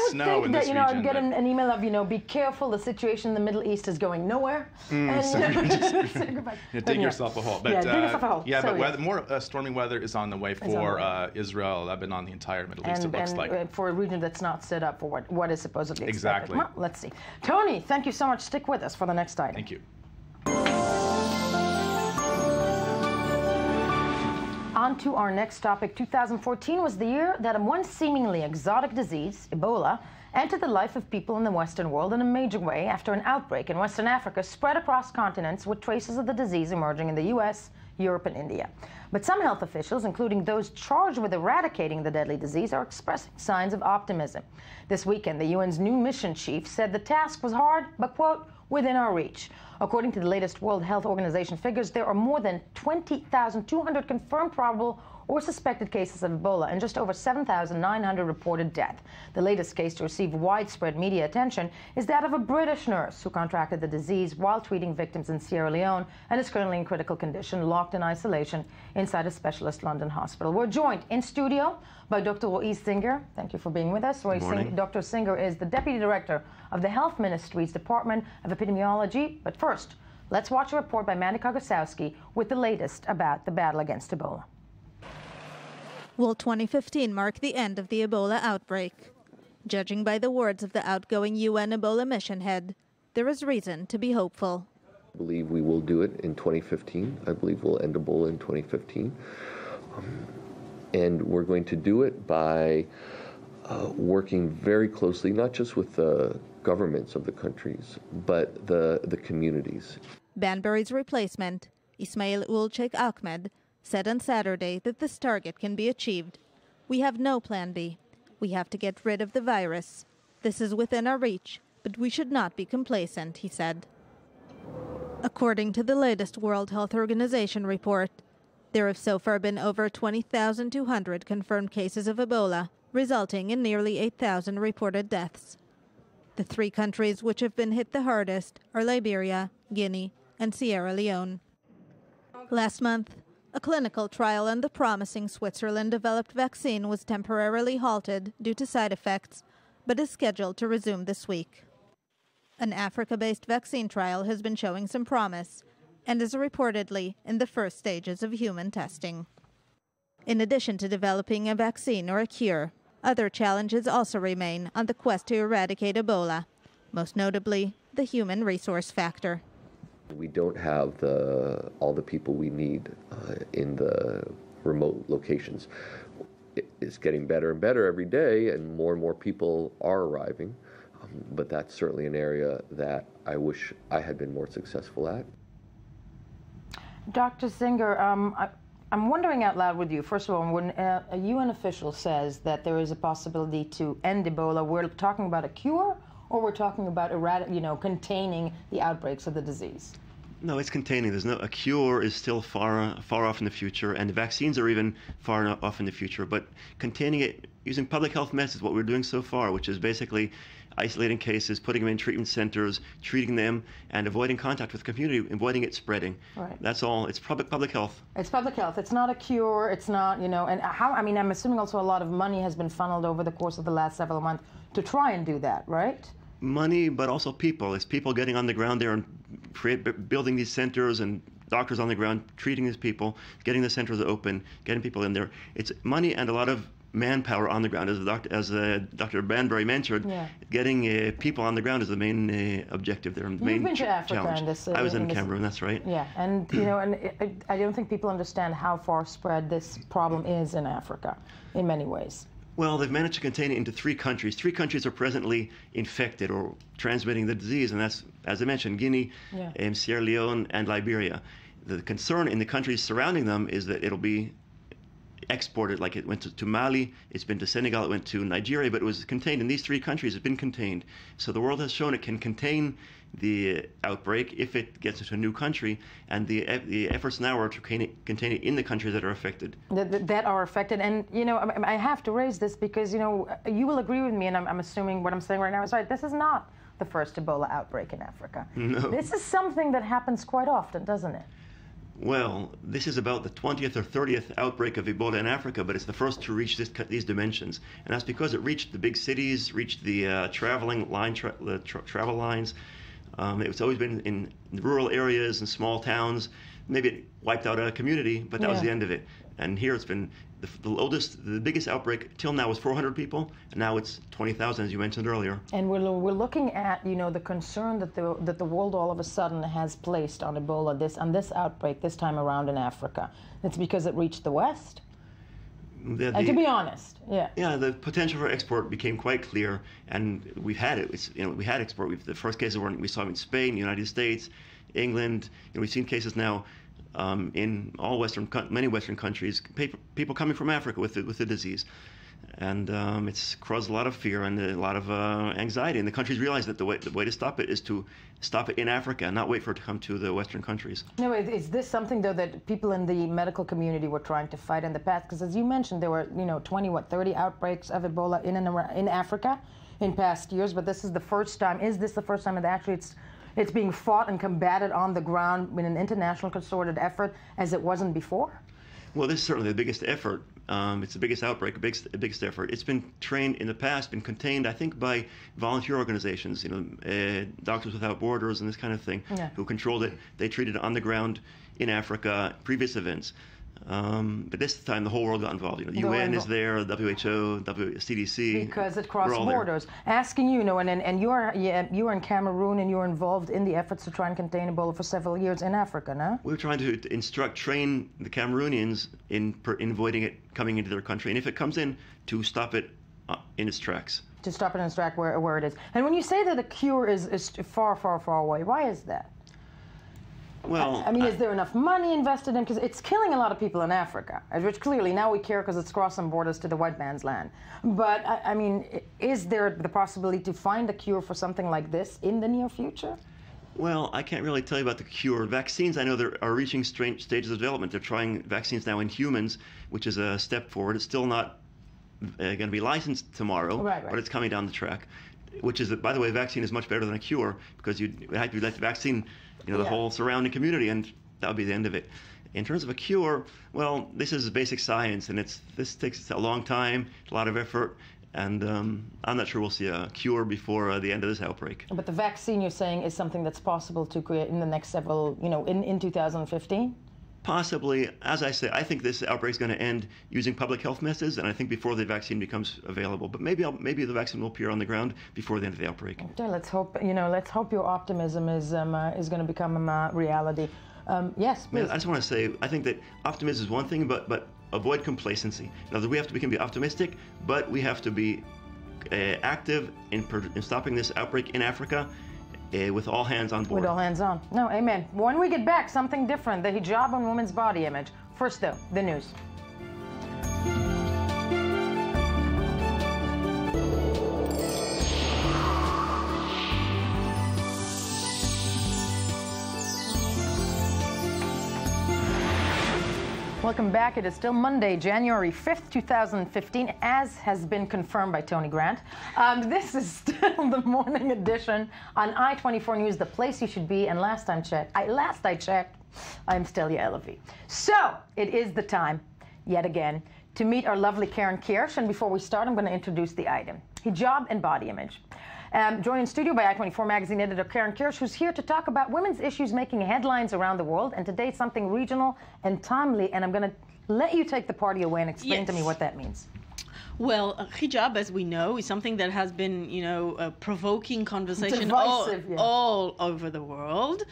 snow in this region. I would get an email of, be careful, the situation in the Middle East is going nowhere. Dig yourself a hole. But, dig yourself a hole. Yeah, but more stormy weather is on the way for Israel, Lebanon, the entire Middle East, it looks like. For a region that's not set up for what is supposedly expected. Exactly. Well, let's see. Tony, thank you so much. Stick with us for the next item. Thank you. On to our next topic. 2014 was the year that one seemingly exotic disease, Ebola, entered the life of people in the Western world in a major way after an outbreak in Western Africa spread across continents, with traces of the disease emerging in the U.S., Europe, and India. But some health officials, including those charged with eradicating the deadly disease, are expressing signs of optimism. This weekend, the UN's new mission chief said the task was hard, but, quote, within our reach. According to the latest World Health Organization figures, there are more than 20,200 confirmed probable or suspected cases of Ebola and just over 7,900 reported death. The latest case to receive widespread media attention is that of a British nurse who contracted the disease while treating victims in Sierra Leone and is currently in critical condition, locked in isolation inside a specialist London hospital. We're joined in studio by Dr. Roy Singer. Thank you for being with us. Dr. Singer is the Deputy Director of the Health Ministry's Department of Epidemiology. But first, let's watch a report by Mandy Kogosowski with the latest about the battle against Ebola. Will 2015 mark the end of the Ebola outbreak? Judging by the words of the outgoing UN Ebola mission head, there is reason to be hopeful. I believe we will do it in 2015. I believe we'll end Ebola in 2015. And we're going to do it by working very closely, not just with the governments of the countries, but the communities. Banbury's replacement, Ismail Ul Sheikh Ahmed, said on Saturday that this target can be achieved. We have no plan B. We have to get rid of the virus. This is within our reach, but we should not be complacent, he said. According to the latest World Health Organization report, there have so far been over 20,200 confirmed cases of Ebola, resulting in nearly 8,000 reported deaths. The three countries which have been hit the hardest are Liberia, Guinea, and Sierra Leone. Last month, a clinical trial on the promising Switzerland-developed vaccine was temporarily halted due to side effects, but is scheduled to resume this week. An Africa-based vaccine trial has been showing some promise and is reportedly in the first stages of human testing. In addition to developing a vaccine or a cure, other challenges also remain on the quest to eradicate Ebola, most notably the human resource factor. We don't have all the people we need in the remote locations. It's getting better and better every day, and more people are arriving. But that's certainly an area that I wish I had been more successful at. Dr. Singer, I'm wondering out loud with you, first of all, when a UN official says that there is a possibility to end Ebola, we're talking about a cure, or we're talking about containing the outbreaks of the disease? No, it's containing. A cure is still far off in the future, and the vaccines are even far off in the future. But containing it using public health methods, what we're doing so far, which is basically isolating cases, putting them in treatment centers, treating them, and avoiding contact with the community, avoiding it spreading. Right. That's all. It's public health. It's public health. It's not a cure. It's not, and how, I'm assuming also a lot of money has been funneled over the course of the last several months to try and do that, right? Money, but also people. It's people getting on the ground there and building these centers, and doctors on the ground treating these people, getting the centers open, getting people in there. It's money and a lot of manpower on the ground. As Dr. Banbury mentioned, getting people on the ground is the main objective there. You've been to Africa challenge. in this. I was in Cameroon. That's right. Yeah, and I don't think people understand how far spread this problem is in Africa, in many ways. Well, they've managed to contain it into 3 countries. 3 countries are presently infected or transmitting the disease, and that's, as I mentioned, Guinea, Sierra Leone, and Liberia. The concern in the countries surrounding them is that it'll be exported, like it went to Mali, it's been to Senegal, it went to Nigeria, but it was contained in these 3 countries. It's been contained. So the world has shown it can contain the outbreak if it gets into a new country, and the efforts now are to contain it in the countries that are affected. That are affected, and I have to raise this because you will agree with me, and I'm assuming what I'm saying right now is right. This is not the first Ebola outbreak in Africa. No. This is something that happens quite often, doesn't it? Well, this is about the 20th or 30th outbreak of Ebola in Africa, but it's the first to reach these dimensions. And that's because it reached the big cities, reached the travel lines. It's always been in rural areas and small towns. Maybe it wiped out a community, but that was the end of it. And here it's been the biggest outbreak till now was 400 people, and now it's 20,000, as you mentioned earlier. And we're looking at the concern that the world all of a sudden has placed on Ebola, on this outbreak this time around in Africa. It's because it reached the West. To be honest, yeah, the potential for export became quite clear, and we've had it. We had export. The first cases we saw them in Spain, United States, England. We've seen cases now in many Western countries. People coming from Africa with the disease, and it's caused a lot of fear and a lot of anxiety. And the countries realize that the way to stop it is to stop it in Africa and not wait for it to come to the Western countries. No, is this something though that people in the medical community were trying to fight in the past? Because as you mentioned, there were 30 outbreaks of Ebola in Africa in past years, but this is the first time. Is this the first time that actually it's being fought and combated on the ground in an international concerted effort as it wasn't before? Well, this is certainly the biggest effort. It's the biggest outbreak, the biggest effort. It's been trained in the past, been contained, I think, by volunteer organizations, Doctors Without Borders and this kind of thing, who controlled it. They treated it on the ground in Africa, previous events. But this time the whole world got involved. The UN is there, WHO, CDC. Because it crossed borders. Asking and you're in Cameroon and you're involved in the efforts to try and contain Ebola for several years in Africa, no? We're trying to train the Cameroonians in avoiding it coming into their country, and if it comes in, to stop it in its tracks. To stop it in its tracks where it is. And when you say that the cure is far, far, far away, why is that? Well, I mean, is there enough money invested in? Because it's killing a lot of people in Africa, which clearly now we care because it's crossing borders to the white man's land. But, I mean, is there the possibility to find a cure for something like this in the near future? Well, I can't really tell you about the cure. Vaccines, I know they are reaching stages of development. They're trying vaccines now in humans, which is a step forward. It's still not going to be licensed tomorrow, but it's coming down the track. Which is, by the way, a vaccine is much better than a cure, because you have to let the vaccine, the whole surrounding community, and that would be the end of it. In terms of a cure, well, this is basic science, and this takes a long time, a lot of effort, and I'm not sure we'll see a cure before the end of this outbreak. But the vaccine, you're saying, is something that's possible to create in the next several, in 2015? Possibly. As I say, I think this outbreak is going to end using public health methods, and I think before the vaccine becomes available. But maybe the vaccine will appear on the ground before the end of the outbreak. Okay, let's hope. Let's hope your optimism is going to become a reality. Yes, please. I just want to say, I think that optimism is one thing, but avoid complacency. In other words, we can be optimistic, but we have to be active in stopping this outbreak in Africa. With all hands on board. With all hands on. No, amen. When we get back, something different, the hijab and women's body image. First, though, the news. Welcome back. It is still Monday, January 5th, 2015, as has been confirmed by Tony Grant. This is still the morning edition on I-24 News, the place you should be. And last I checked, I'm still Yael Levi. So it is the time, yet again, to meet our lovely Karen Kirsch. And before we start, I'm going to introduce the item, hijab and body image. Joined in studio by I-24 magazine editor Karen Kirsch, who's here to talk about women's issues making headlines around the world. And today, something regional and timely. And I'm going to let you take the party away and explain to me what that means. Well, hijab, as we know, is something that has been, provoking conversation all over the world.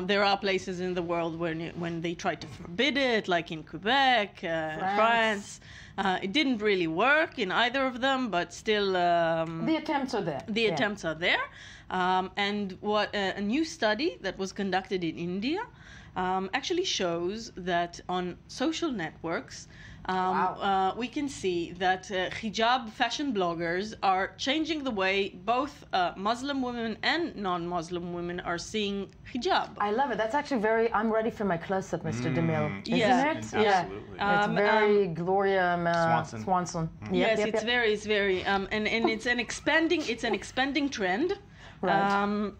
There are places in the world when they try to forbid it, like in Quebec, France. It didn't really work in either of them, but still... the attempts are there. The attempts are there. And what a new study that was conducted in India actually shows that on social networks, we can see that hijab fashion bloggers are changing the way both Muslim women and non-Muslim women are seeing hijab. I love it. That's actually I'm ready for my close-up, Mr. DeMille. Isn't it? Absolutely. It's very Gloria Swanson. Yes, it's very, and it's an expanding trend. Right.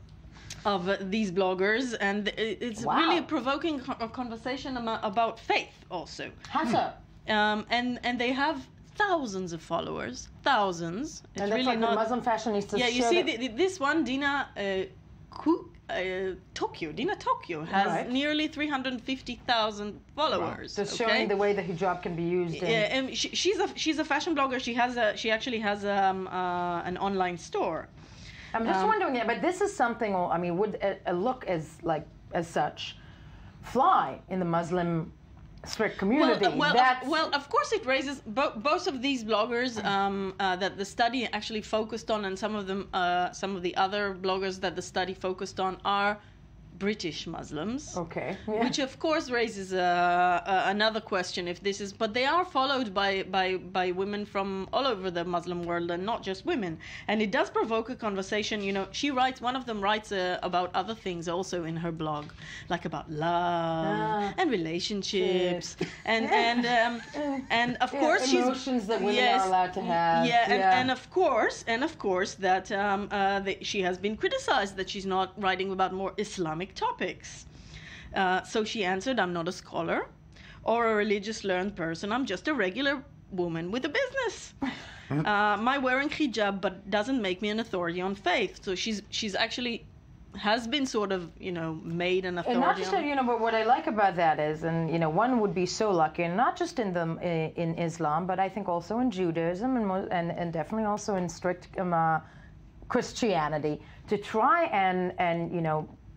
Of these bloggers, and it's really provoking a conversation about faith also. How so? And they have thousands of followers, thousands. It's and that's really like not... the Muslim fashionistas. Yeah, you see, this one, Dina Tokyo has nearly 350,000 followers. Just showing the way the hijab can be used. Yeah, and she's a fashion blogger. She actually has an online store. I'm just wondering, but this is something. I mean, would a look as such fly in the Muslim strict community? Well, of course it raises both of these bloggers that the study actually focused on, and some of the other bloggers that the study focused on are British Muslims. Okay. Which of course raises another question if this is, but they are followed by women from all over the Muslim world and not just women, and it does provoke a conversation. One of them writes about other things also in her blog, like about love and relationships and of course emotions that women are allowed to have. And of course that she has been criticized that she's not writing about more Islamic topics. So she answered, I'm not a scholar or a religious learned person. I'm just a regular woman with a business. My wearing hijab but doesn't make me an authority on faith. So she's actually has been sort of, made an authority. And not just but what I like about that is, and one would be so lucky, and not just in Islam, but I think also in Judaism and definitely also in strict Christianity, to try and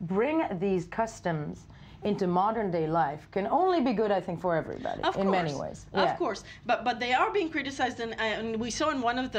bring these customs into modern day life can only be good, I think, for everybody in many ways. Of course, but they are being criticized, and we saw in one of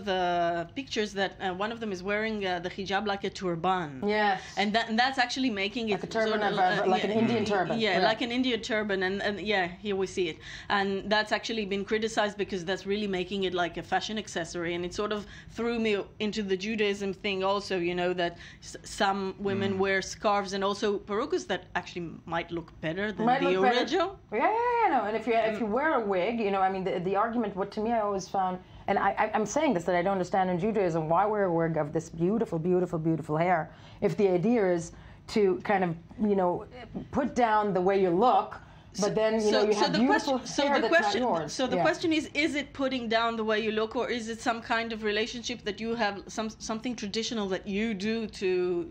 the pictures that one of them is wearing the hijab like a turban. Yes, and that's actually making it like a turban, like an Indian turban. Yeah, like an Indian turban, and here we see it, and that's actually been criticized because that's really making it like a fashion accessory, and it sort of threw me into the Judaism thing also. that some women wear scarves and also perukas that actually might look better than the original. No. And if you wear a wig, the argument, what to me I always found, and I'm saying this that I don't understand in Judaism, why wear a wig of this beautiful, beautiful, beautiful hair if the idea is to kind of, put down the way you look, but then you have beautiful hair that's not yours. So the question is it putting down the way you look, or is it some kind of relationship that you have, something traditional that you do to,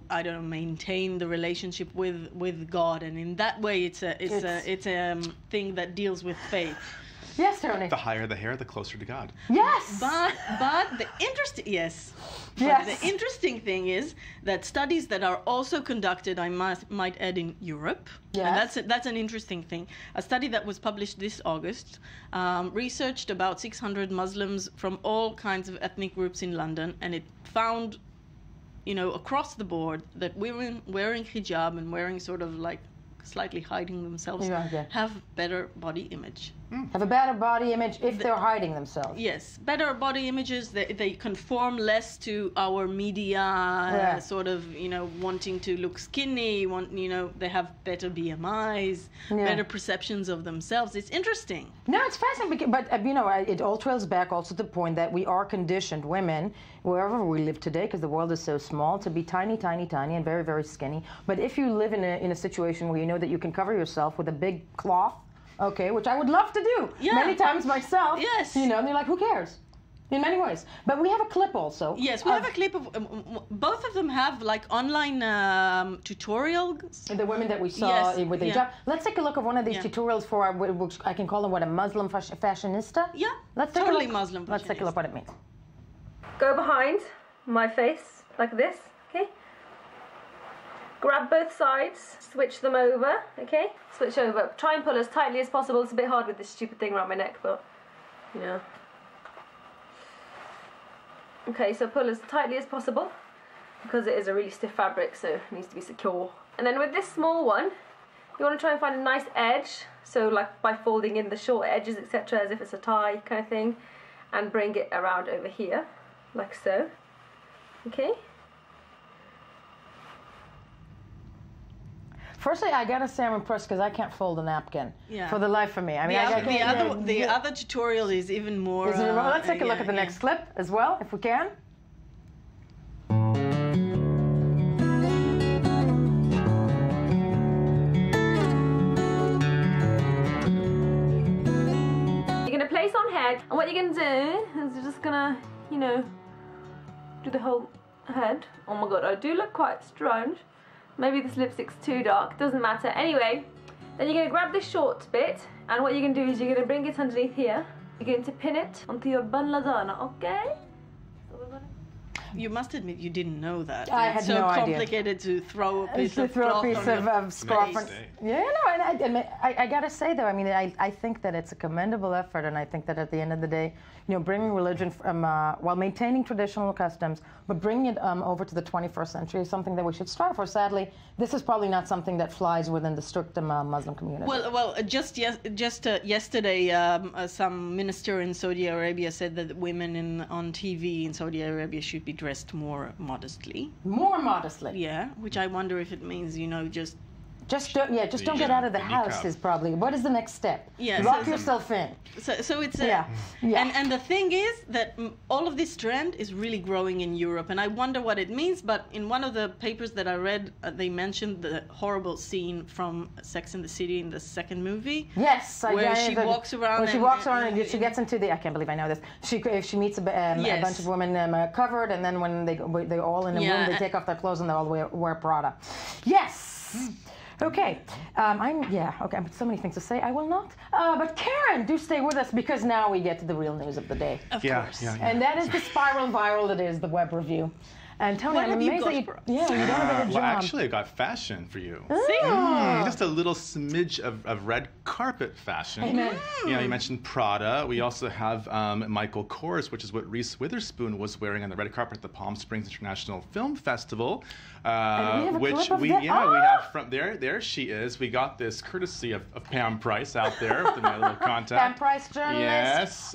I don't know, maintain the relationship with God, and in that way it's a thing that deals with faith. Yes, Tony. The higher the hair, the closer to God. Yes. But the interesting thing is that studies that are also conducted, I might add, in Europe. Yes. And that's an interesting thing. A study that was published this August researched about 600 Muslims from all kinds of ethnic groups in London, and it found, across the board that women wearing hijab and wearing sort of like slightly hiding themselves have better body image. Have a better body image if they're hiding themselves. Yes, better body images. They conform less to our media sort of, wanting to look skinny. They have better BMIs, better perceptions of themselves. It's interesting. No, it's fascinating, but it all trails back also to the point that we are conditioned, women, wherever we live today, because the world is so small, to be tiny, tiny, tiny, and very, very skinny. But if you live in a situation where you know that you can cover yourself with a big cloth, which I would love to do many times myself. Yes. And you're like, who cares? In many ways. But we have a clip also. Yes, we have a clip of, both of them have like online tutorials. The women that we saw with the hijab. Let's take a look at one of these tutorials for, which I can call them, a Muslim fashionista? Yeah. Let's take Totally a look. Muslim. Let's take a look what it means. Go behind my face like this, okay? Grab both sides, switch them over, okay? Switch over. Try and pull as tightly as possible. It's a bit hard with this stupid thing around my neck, but, you know. Okay, so pull as tightly as possible, because it is a really stiff fabric, so it needs to be secure. And then with this small one, you want to try and find a nice edge, so like by folding in the short edges, etc., as if it's a tie kind of thing, and bring it around over here, like so. Okay? Firstly, I gotta say I'm impressed because I can't fold a napkin for the life of me. I mean, the other tutorial is even more. Let's take a look at the next clip as well, if we can. You're gonna place on head, and what you're gonna do is you're just gonna, you know, do the whole head. Oh my god, I do look quite strange. Maybe this lipstick's too dark, doesn't matter. Anyway, then you're going to grab this short bit, and what you're going to do is you're going to bring it underneath here. You're going to pin it onto your bun ladana, okay? You must admit you didn't know that. I had no idea. It's so complicated to throw a piece of cloth of scarf. face. Yeah, no, and I gotta say though, I mean, I think that it's a commendable effort, and I think that at the end of the day, you know, bringing religion from while maintaining traditional customs, but bringing it over to the 21st century is something that we should strive for. Sadly, this is probably not something that flies within the strict Muslim community. Well, just yesterday, some minister in Saudi Arabia said that women on TV in Saudi Arabia should be dressed more modestly. More modestly? Yeah, which I wonder if it means, you know, just don't get out of the house is probably, what is the next step? Yeah, lock yourself in. So it's and the thing is that all of this trend is really growing in Europe, and I wonder what it means. But in one of the papers that I read, they mentioned the horrible scene from Sex and the City in the second movie. Yes, where she walks around. When she walks around and she gets into the, I can't believe I know this. She meets a bunch of women covered, and then when they're all in a room, they take off their clothes and they all wear Prada. Yes. Okay, okay, I have so many things to say. I will not. But Karen, do stay with us because now we get to the real news of the day. Of course. Yeah. And that is the spiral viral that is the web review. And Tony, I'm amazed that you done a better job. Well, actually, I got fashion for you. Just a little smidge of red carpet fashion. Amen. You know, you mentioned Prada. We also have Michael Kors, which is what Reese Witherspoon was wearing on the red carpet at the Palm Springs International Film Festival. Which we have from there she is. We got this courtesy of Pam Price out there with my little contact. Pam Price, journalist. Yes.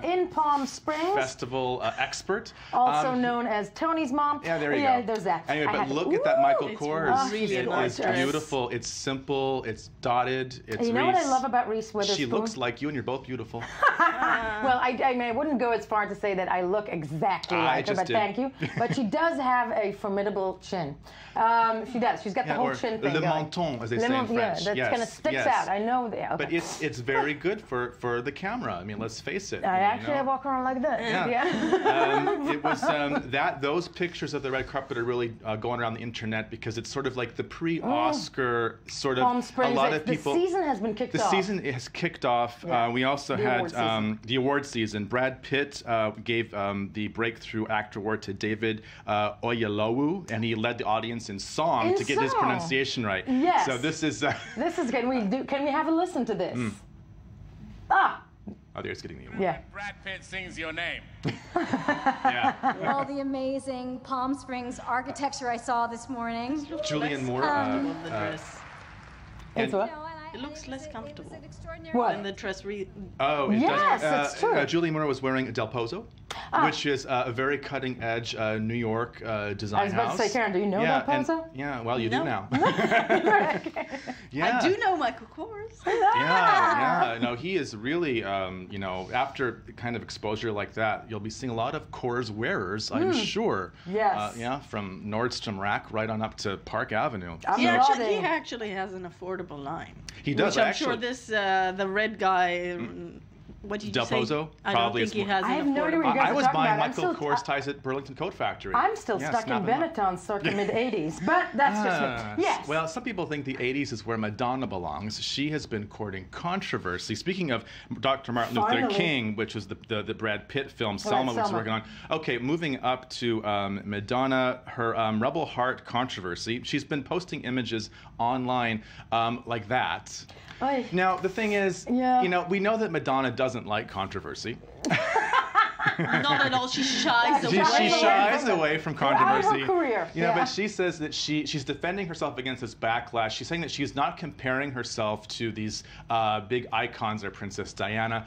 In Palm Springs. Festival expert. Also known as Tony's mom. Yeah, there you go. Yeah, there's that. Anyway, but look at that Michael Kors. Really It's beautiful. It's simple. It's dotted. It's you know what I love about Reese Witherspoon? She looks like you, and you're both beautiful. Well, I mean, I wouldn't go as far to say that I look exactly like her, but thank you. But she does have a formidable chin. She does. She's got the whole chin thing Le going. menton, as they say in French. That kind of sticks out. I know that. Okay. But it's very good for the camera. I mean, let's face it. I actually walk around like this. Yeah. It was those pictures of the red carpet are really going around the internet because it's sort of like the pre-Oscar sort of. Palm Springs, a lot of people. The season has been kicked off. The season has kicked off. We also had the award season. Brad Pitt gave the Breakthrough Actor Award to David Oyelowo, and he led the audience in song to get his pronunciation right. Yes. So this is. This is. Can we have a listen to this? Oh, there's getting the award. Yeah. Brad Pitt sings your name. All the amazing Palm Springs architecture I saw this morning. Julianne Moore. The dress. It looks less comfortable. What? Than the dress. Oh, it yes, does. it's true. Julianne Moore was wearing a Del Pozo, which is a very cutting-edge New York design house. I was about to say, Karen, do you know Del Pozo? Well, you do now. I do know Michael Kors. No, he is really, after kind of exposure like that, you'll be seeing a lot of Kors wearers, I'm sure. Yes. From Nordstrom Rack right on up to Park Avenue. He actually has an affordable line. He does, which I'm actually. sure the red guy What did Del you say? Pozo? I Probably don't think he has I have enough no idea portable. what you guys I are was talking buying about. Michael Kors ties at Burlington Coat Factory. I'm still Yeah, stuck in snap 'em up. Benetton circa mid-80s, but that's just me. Yes. Well, some people think the 80s is where Madonna belongs. She has been courting controversy. Speaking of Dr. Martin Luther Finally. King, which was the Brad Pitt film, Right, Selma, which is Selma. working on. Okay, moving up to Madonna, her Rebel Heart controversy. She's been posting images online like that. Oy. Now, the thing is, Yeah. you know, we know that Madonna doesn't like controversy. Not at all. She shies away. She shies away from controversy. Her career. You know, Yeah. but she says that she's defending herself against this backlash. She's saying that she's not comparing herself to these big icons or Princess Diana.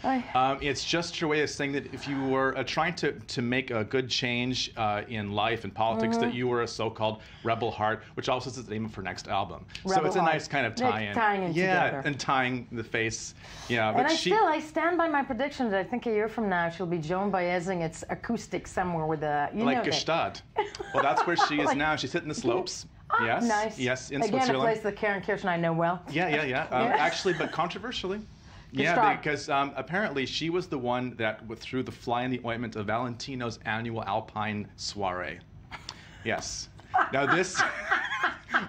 It's just her way of saying that if you were trying to make a good change in life and politics, that you were a so-called rebel heart, which also is the name of her next album. So Rebel it's a Heart. nice kind of They're tie-in. tying in together. And tying the face. Yeah, And but I stand by my prediction that I think a year from now she'll be Joan Baezing. It's acoustic somewhere with a like Gestad. Well, that's where she is Like- now. She's hitting the slopes. Yes. Nice. Yes, in Again, Switzerland. a place that Karen Kirsch and I know well. Yeah. Yeah. Actually, but controversially. Yeah, Gestad. because apparently she was the one that threw the fly in the ointment of Valentino's annual Alpine soiree. Yes. Now this...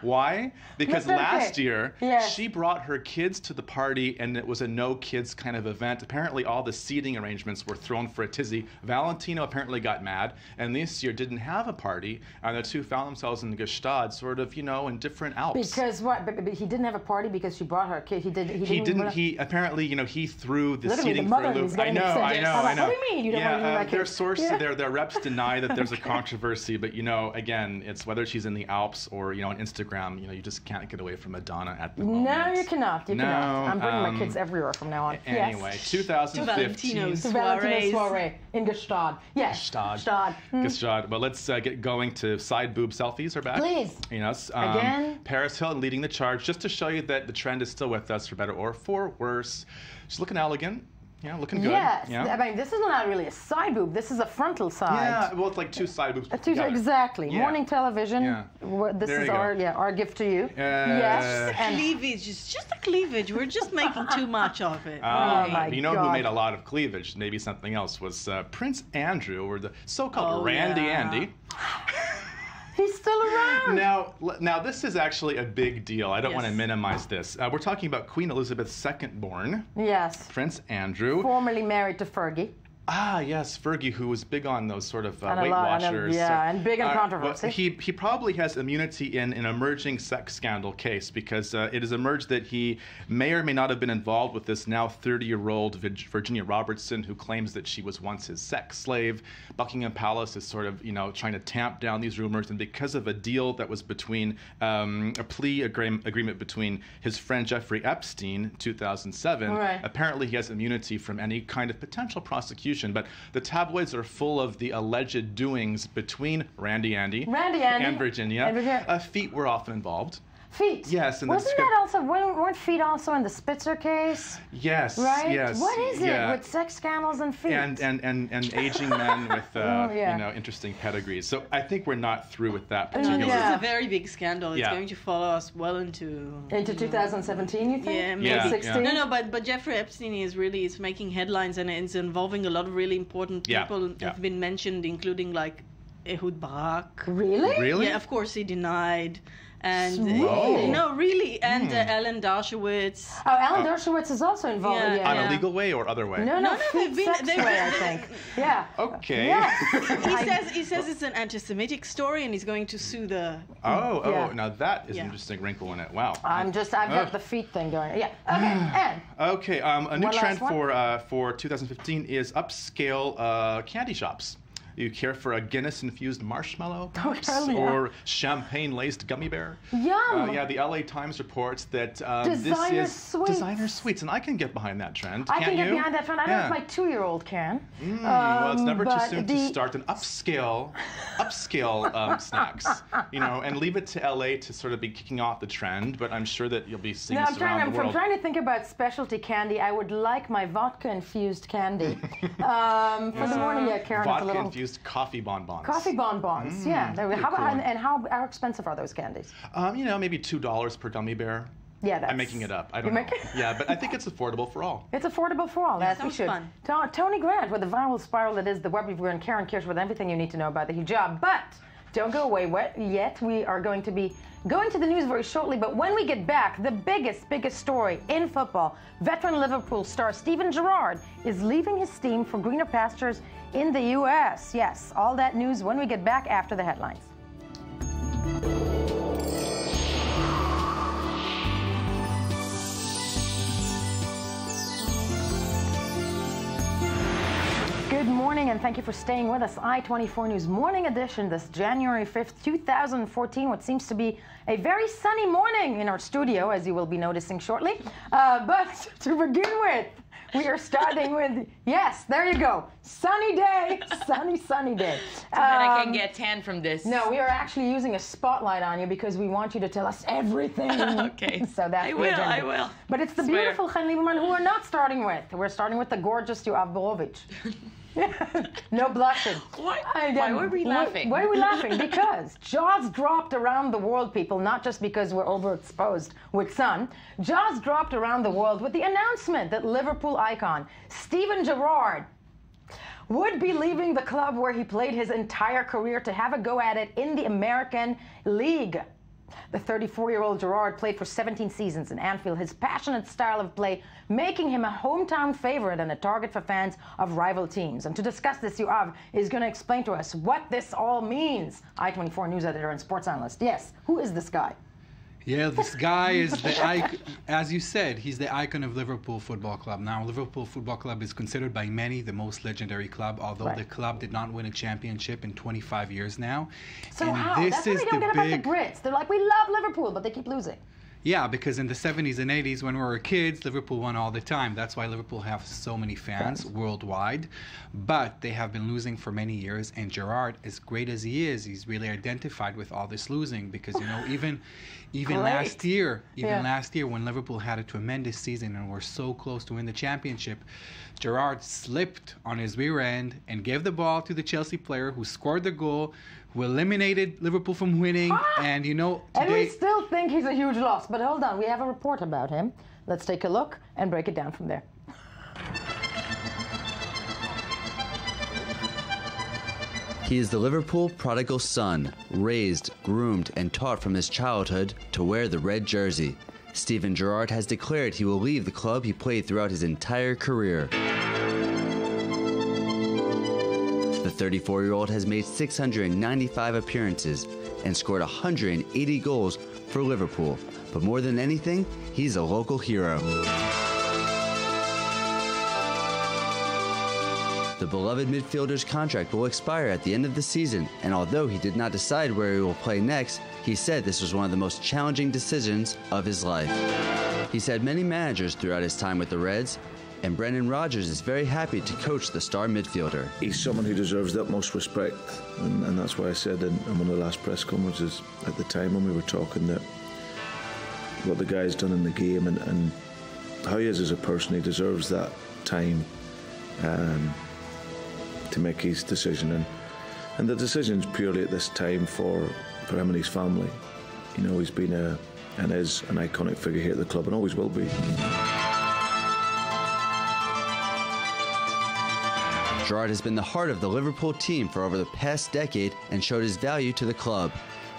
Why? Because That's okay. last year, Yes. she brought her kids to the party and it was a no kids kind of event. Apparently all the seating arrangements were thrown for a tizzy. Valentino apparently got mad and this year didn't have a party and the two found themselves in Gestad, sort of, you know, in different Alps. Because what? But he didn't have a party because she brought her kid. He didn't. He apparently, you know, he threw the Look at me, the seating for a mother loop. is I getting know. upset. I'm like, what do you mean you don't want to know that their kid? sources, Yeah. their reps deny that there's a controversy, but you know, again, it's whether she's in the Alps or you know on Instagram, you know, you just can't get away from Madonna at the moment. No, you cannot. You cannot. I'm bringing my kids everywhere from now on. Anyway, Yes. 2015. To Valentino's soiree in Gestad. Yes. Gestad. Gestad. Well, let's get going to side boob selfies are back. Please. You know, Again? Paris Hilton leading the charge, just to show you that the trend is still with us, for better or for worse. She's looking elegant. Yeah, looking good. Yes. Yeah. I mean, this is not really a side boob. This is a frontal side. Yeah, well, it's like two side boobs put together. Exactly. Yeah. Morning television. Yeah. This There is you go. our gift to you. Yes. Just a cleavage. It's just a cleavage. We're just making too much of it. Oh my you know God. who made a lot of cleavage? Maybe something else was Prince Andrew, or the so-called Randy Andy. He's still around. Now this is actually a big deal. I don't want to Yes. minimize this. We're talking about Queen Elizabeth's second born, Yes. Prince Andrew. Formerly married to Fergie. Ah, yes, Fergie, who was big on those sort of And a Weight lot, Watchers. and big in well, controversy. he probably has immunity in an emerging sex scandal case because it has emerged that he may or may not have been involved with this now 30-year-old Virginia Robertson, who claims that she was once his sex slave. Buckingham Palace is sort of, you know, trying to tamp down these rumors, and because of a deal that was between a plea agreement between his friend Jeffrey Epstein, 2007, Right. apparently he has immunity from any kind of potential prosecution. But the tabloids are full of the alleged doings between Randy Andy and Virginia. Feet were often involved. Feet. Yes, and Wasn't that also, weren't feet also in the Spitzer case? Yes. Right? Yes. What is yeah. it with sex scandals and feet? And aging men with yeah. you know, interesting pedigrees. So I think we're not through with that No, particular. this is a very big scandal. It's Yeah. going to follow us well into 2017, you think? Yeah, maybe. Yeah, 16? yeah. No, but Jeffrey Epstein is making headlines, and it's involving a lot of really important Yeah, people yeah. have been mentioned, including like Ehud Barak. Really? Really? Yeah, of course he denied. And Really? no, really, and Alan Dershowitz. Oh, Alan Dershowitz is also involved. Yeah, Yeah. On a legal way or other way? No, they've been- sex way, I think. Yeah. Okay. Yes. He says it's an anti-Semitic story, and he's going to sue the. Yeah. Now that is Yeah. an interesting wrinkle in it. Wow. I've got the feet thing going. Yeah. Okay. And Okay, a new One trend last for 2015 is upscale candy shops. You care for a Guinness-infused marshmallow, perhaps? hell yeah. Or champagne-laced gummy bear? Yum! Yeah, the LA Times reports that Designer this is sweets. designer sweets, and I can get behind that trend. I Can't can get you? behind that trend. I don't know if my 2-year-old can. Well, it's never too but soon to start an upscale snacks, you know, and leave it to LA to sort of be kicking off the trend. But I'm sure that you'll be seeing this around the world. I'm trying to think about specialty candy. I would like my vodka-infused candy. For the morning, yeah, Karen. It's a little Vodka-infused coffee bonbons. coffee bonbons. Yeah. How cool. expensive are those candies? You know, maybe $2 per gummy bear. Yeah, I'm making it up. I don't know. Yeah, but I think it's affordable for all. It's affordable for all, as we should. Fun. Tony Grant with the viral spiral that is the web reviewer, and Karen Kirsch with everything you need to know about the hijab. But don't go away yet. We are going to be going to the news very shortly. But when we get back, the biggest story in football, veteran Liverpool star Steven Gerrard is leaving his team for greener pastures in the U.S. Yes, all that news when we get back after the headlines. Good morning, and thank you for staying with us. I-24 News Morning Edition, this January 5th, 2014, what seems to be a very sunny morning in our studio, as you will be noticing shortly. But to begin with, we are starting with, yes, there you go, sunny day, sunny day. I can get tan from this. No, we are actually using a spotlight on you because we want you to tell us everything. Okay. So that's I will. But it's the beautiful Chen Lieberman who we're not starting with. We're starting with the gorgeous Yoav Borovich. No blushing. Why were we laughing? Why are we laughing? Because jaws dropped around the world, people, not just because we're overexposed with sun. Jaws dropped around the world with the announcement that Liverpool icon Steven Gerrard would be leaving the club where he played his entire career to have a go at it in the American League. The 34-year-old Gerrard played for 17 seasons in Anfield, his passionate style of play making him a hometown favorite and a target for fans of rival teams. And to discuss this, Yoav is going to explain to us what this all means. I-24 news editor and sports analyst. Yes, who is this guy? Yeah, this guy is the icon, as you said, he's the icon of Liverpool Football Club. Now, Liverpool Football Club is considered by many the most legendary club, although the club did not win a championship in 25 years now. So how? That's what they don't get about the Brits. They're like, we love Liverpool, but they keep losing. Yeah, because in the 70s and 80s, when we were kids, Liverpool won all the time. That's why Liverpool have so many fans worldwide. But they have been losing for many years. And Gerrard, as great as he is, he's really identified with all this losing. Because, you know, even last year, when Liverpool had a tremendous season and were so close to win the championship, Gerrard slipped on his rear end and gave the ball to the Chelsea player who scored the goal, who eliminated Liverpool from winning. And, you know, today... And we still think he's a huge loss. But hold on, we have a report about him. Let's take a look and break it down from there. He is the Liverpool prodigal son, raised, groomed, and taught from his childhood to wear the red jersey. Steven Gerrard has declared he will leave the club he played throughout his entire career. The 34-year-old has made 695 appearances and scored 180 goals for Liverpool. But more than anything, he's a local hero. The beloved midfielder's contract will expire at the end of the season, and although he did not decide where he will play next, he said this was one of the most challenging decisions of his life. He's had many managers throughout his time with the Reds, and Brendan Rodgers is very happy to coach the star midfielder. He's someone who deserves the utmost respect, and that's why I said in one of the last press conferences at the time when we were talking that what the guy's done in the game and how he is as a person, he deserves that time to make his decision, and the decision's purely at this time for him and his family. You know, he's been and is an iconic figure here at the club and always will be. Gerrard has been the heart of the Liverpool team for over the past decade and showed his value to the club.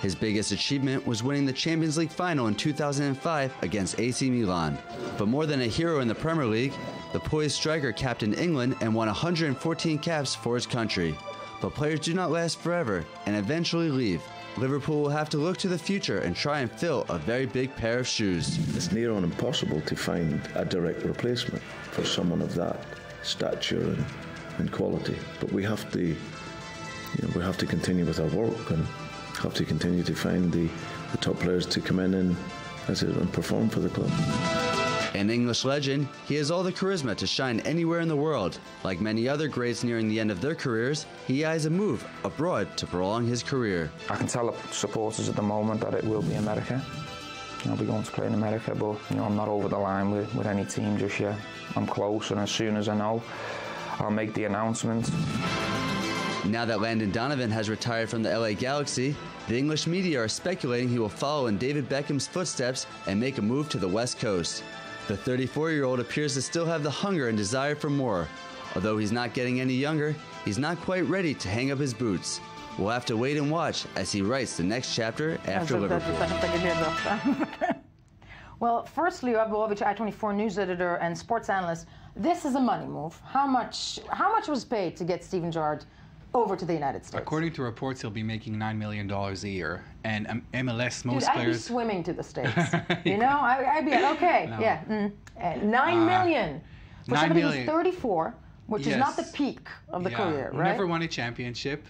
His biggest achievement was winning the Champions League final in 2005 against AC Milan. But more than a hero in the Premier League, the poised striker captained England and won 114 caps for his country. But players do not last forever and eventually leave. Liverpool will have to look to the future and try and fill a very big pair of shoes. It's near on impossible to find a direct replacement for someone of that stature and quality. But we have to, we have to continue with our work and have to continue to find the top players to come in and perform for the club. An English legend, he has all the charisma to shine anywhere in the world. Like many other greats nearing the end of their careers, he eyes a move abroad to prolong his career. I can tell the supporters at the moment that it will be America. I'll be going to play in America, but I'm not over the line with any team just yet. I'm close, and as soon as I know, I'll make the announcement. Now that Landon Donovan has retired from the LA Galaxy, The English media are speculating he will follow in David Beckham's footsteps and make a move to the West Coast. The 34-year-old appears to still have the hunger and desire for more. Although he's not getting any younger, he's not quite ready to hang up his boots. We'll have to wait and watch as he writes the next chapter after Liverpool. Well, firstly, Yoav Borovich, I-24 news editor and sports analyst, this is a money move. How much was paid to get Steven Gerrard over to the United States? According to reports, he'll be making $9 million a year. And MLS, most Dude, players... I'd be swimming to the States. You know, I'd be, okay, no. Yeah. $9 million. For somebody who's 34, which is not the peak of the career, right? Never won a championship.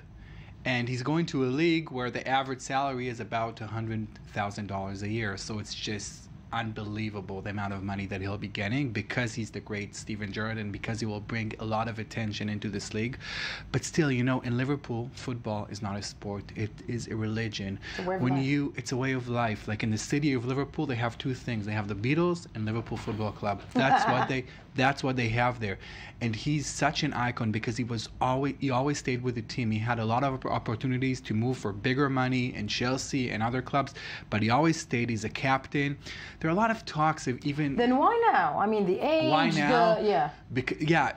And he's going to a league where the average salary is about $100,000 a year. So it's just unbelievable the amount of money that he'll be getting because he's the great Steven Gerrard and because he will bring a lot of attention into this league. But still, you know, in Liverpool, football is not a sport. It is a religion. It's a way of life. Like in the city of Liverpool, they have two things. They have the Beatles and Liverpool Football Club. That's what they have there. And he's such an icon because he always stayed with the team. He had a lot of opportunities to move for bigger money in Chelsea and other clubs, but he always stayed. He's a captain. There are a lot of talks of even... Then why now? I mean, the age, why now? Yeah.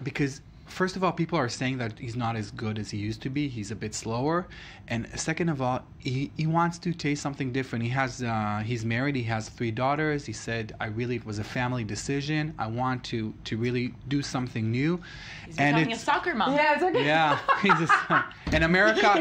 Because first of all, people are saying that he's not as good as he used to be. He's a bit slower. And second of all, he wants to taste something different. He's married. He has 3 daughters. He said, it was a family decision. I want to really do something new. He's becoming a soccer mom. Yeah, it's okay. Yeah. And America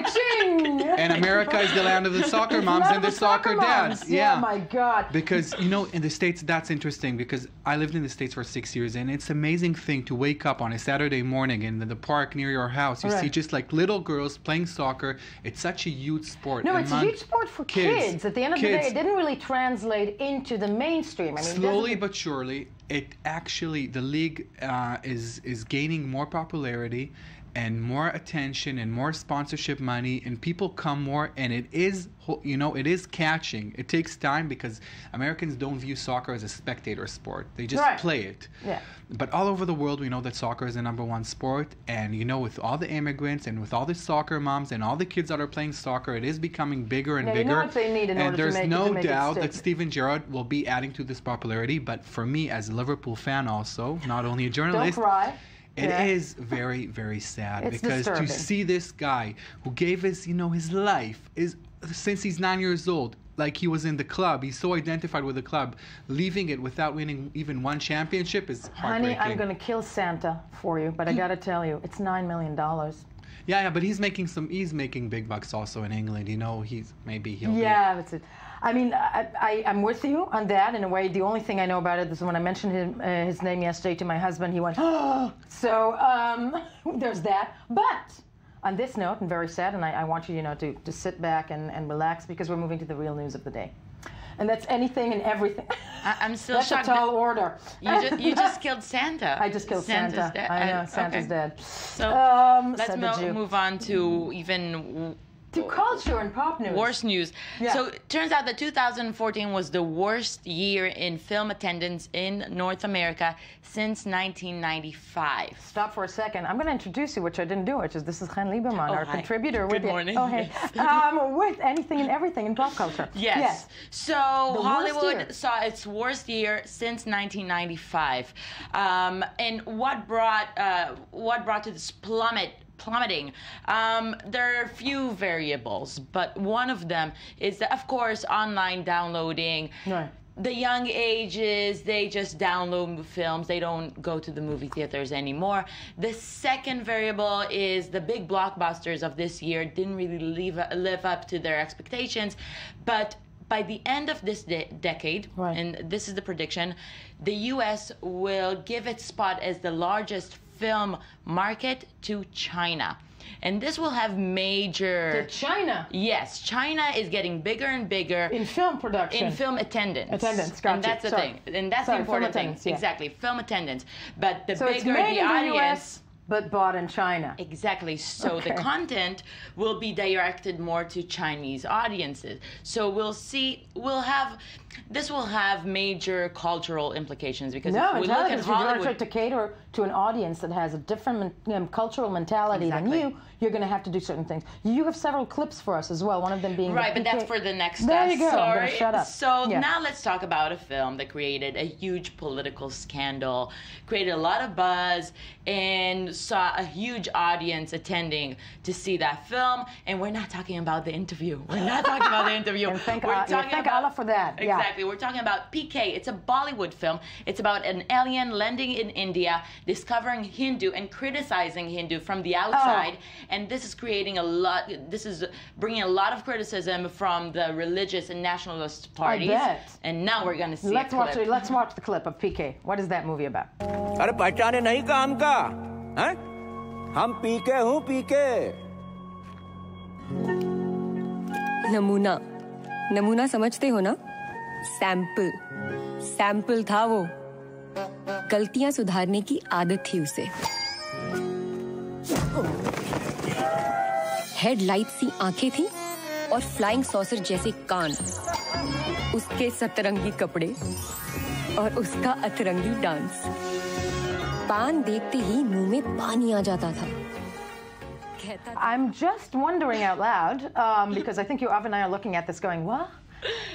is the land of the soccer moms and the soccer dads. Yeah. Oh my God. Because, you know, in the States, that's interesting because I lived in the States for 6 years and it's an amazing thing to wake up on a Saturday morning in the park near your house. You see just like little girls playing soccer. It's such a huge sport. No, it's a huge sport for kids. At the end of the day, it didn't really translate into the mainstream. I mean, slowly but surely, the league is gaining more popularity and more attention and more sponsorship money, and people come more, and it is catching. It takes time because Americans don't view soccer as a spectator sport. They just play it. Yeah. But all over the world, we know that soccer is the #1 sport, and you know, with all the immigrants and with all the soccer moms and all the kids that are playing soccer, it is becoming bigger and bigger. You know what they need in order to make it stick. And there's no doubt that Steven Gerrard will be adding to this popularity. But for me, as a Liverpool fan also, not only a journalist, don't cry. It is very, very sad it's because disturbing. To see this guy who gave his life since he's 9 years old, like he was in the club, he's so identified with the club, leaving it without winning even one championship is heartbreaking. Honey, I'm going to kill Santa for you, but I got to tell you, it's $9 million. Yeah, but he's making big bucks also in England. You know, he'll Yeah, that's it. I mean, I'm with you on that in a way. The only thing I know about it is when I mentioned his name yesterday to my husband, he went, oh! So there's that. But on this note, and very sad, and I want you, to sit back and relax because we're moving to the real news of the day. And that's anything and everything. I'm still that's shocked. That's a tall order. You just killed Santa. I just killed Santa. Dead. I know, Santa's dead. So let's move on to even... to culture and pop news. Worst news. Yeah. So it turns out that 2014 was the worst year in film attendance in North America since 1995. Stop for a second. I'm going to introduce you, which I didn't do, this is Chen Lieberman, our contributor. Good morning. Oh, hey. With anything and everything in pop culture. Yes. So Hollywood saw its worst year since 1995. And what brought to this plummeting. There are a few variables, but one of them is that, of course, online downloading. Right. The young ages, they just download films. They don't go to the movie theaters anymore. The second variable is the big blockbusters of this year didn't really live up to their expectations. But by the end of this decade, and this is the prediction, the U.S. will give its spot as the largest film market to China. And this will have major... To China? Yes. China is getting bigger and bigger. In film production. In film attendance. Attendance, gotcha. And that's the thing. And that's the important thing. Yeah. Exactly. Film attendance. But the so bigger the audience... but bought in China. Exactly. So the content will be directed more to Chinese audiences. So this will have major cultural implications because if we look at Hollywood, to cater to an audience that has a different cultural mentality than you, you're going to have to do certain things. You have several clips for us as well, one of them being right, but that's for the next There you go. story. I'm gonna shut up. So now let's talk about a film that created a huge political scandal, created a lot of buzz, and saw a huge audience attending to see that film. And we're not talking about The Interview. We're not talking about The Interview. And thank Allah for that. Exactly. We're talking about PK. It's a Bollywood film. It's about an alien landing in India, discovering Hindu and criticizing Hindu from the outside. And this is creating this is bringing a lot of criticism from the religious and nationalist parties. I bet. And now we're going to see let's watch the clip of PK. What is that movie about? अरे पहचाने नहीं काम का हैं? हम पीके हूँ पीके नमूना समझते हो ना? सैंपल था वो। गलतियां सुधारने की आदत थी उसे। हेडलाइट सी आंखें थी और फ्लाइंग सॉसर जैसे कान। उसके सतरंगी कपड़े और उसका अतरंगी डांस। पान देखते ही मुंह में पानी आ जाता था। I'm just wondering out loud, because I think you, Av and I are looking at this going, what?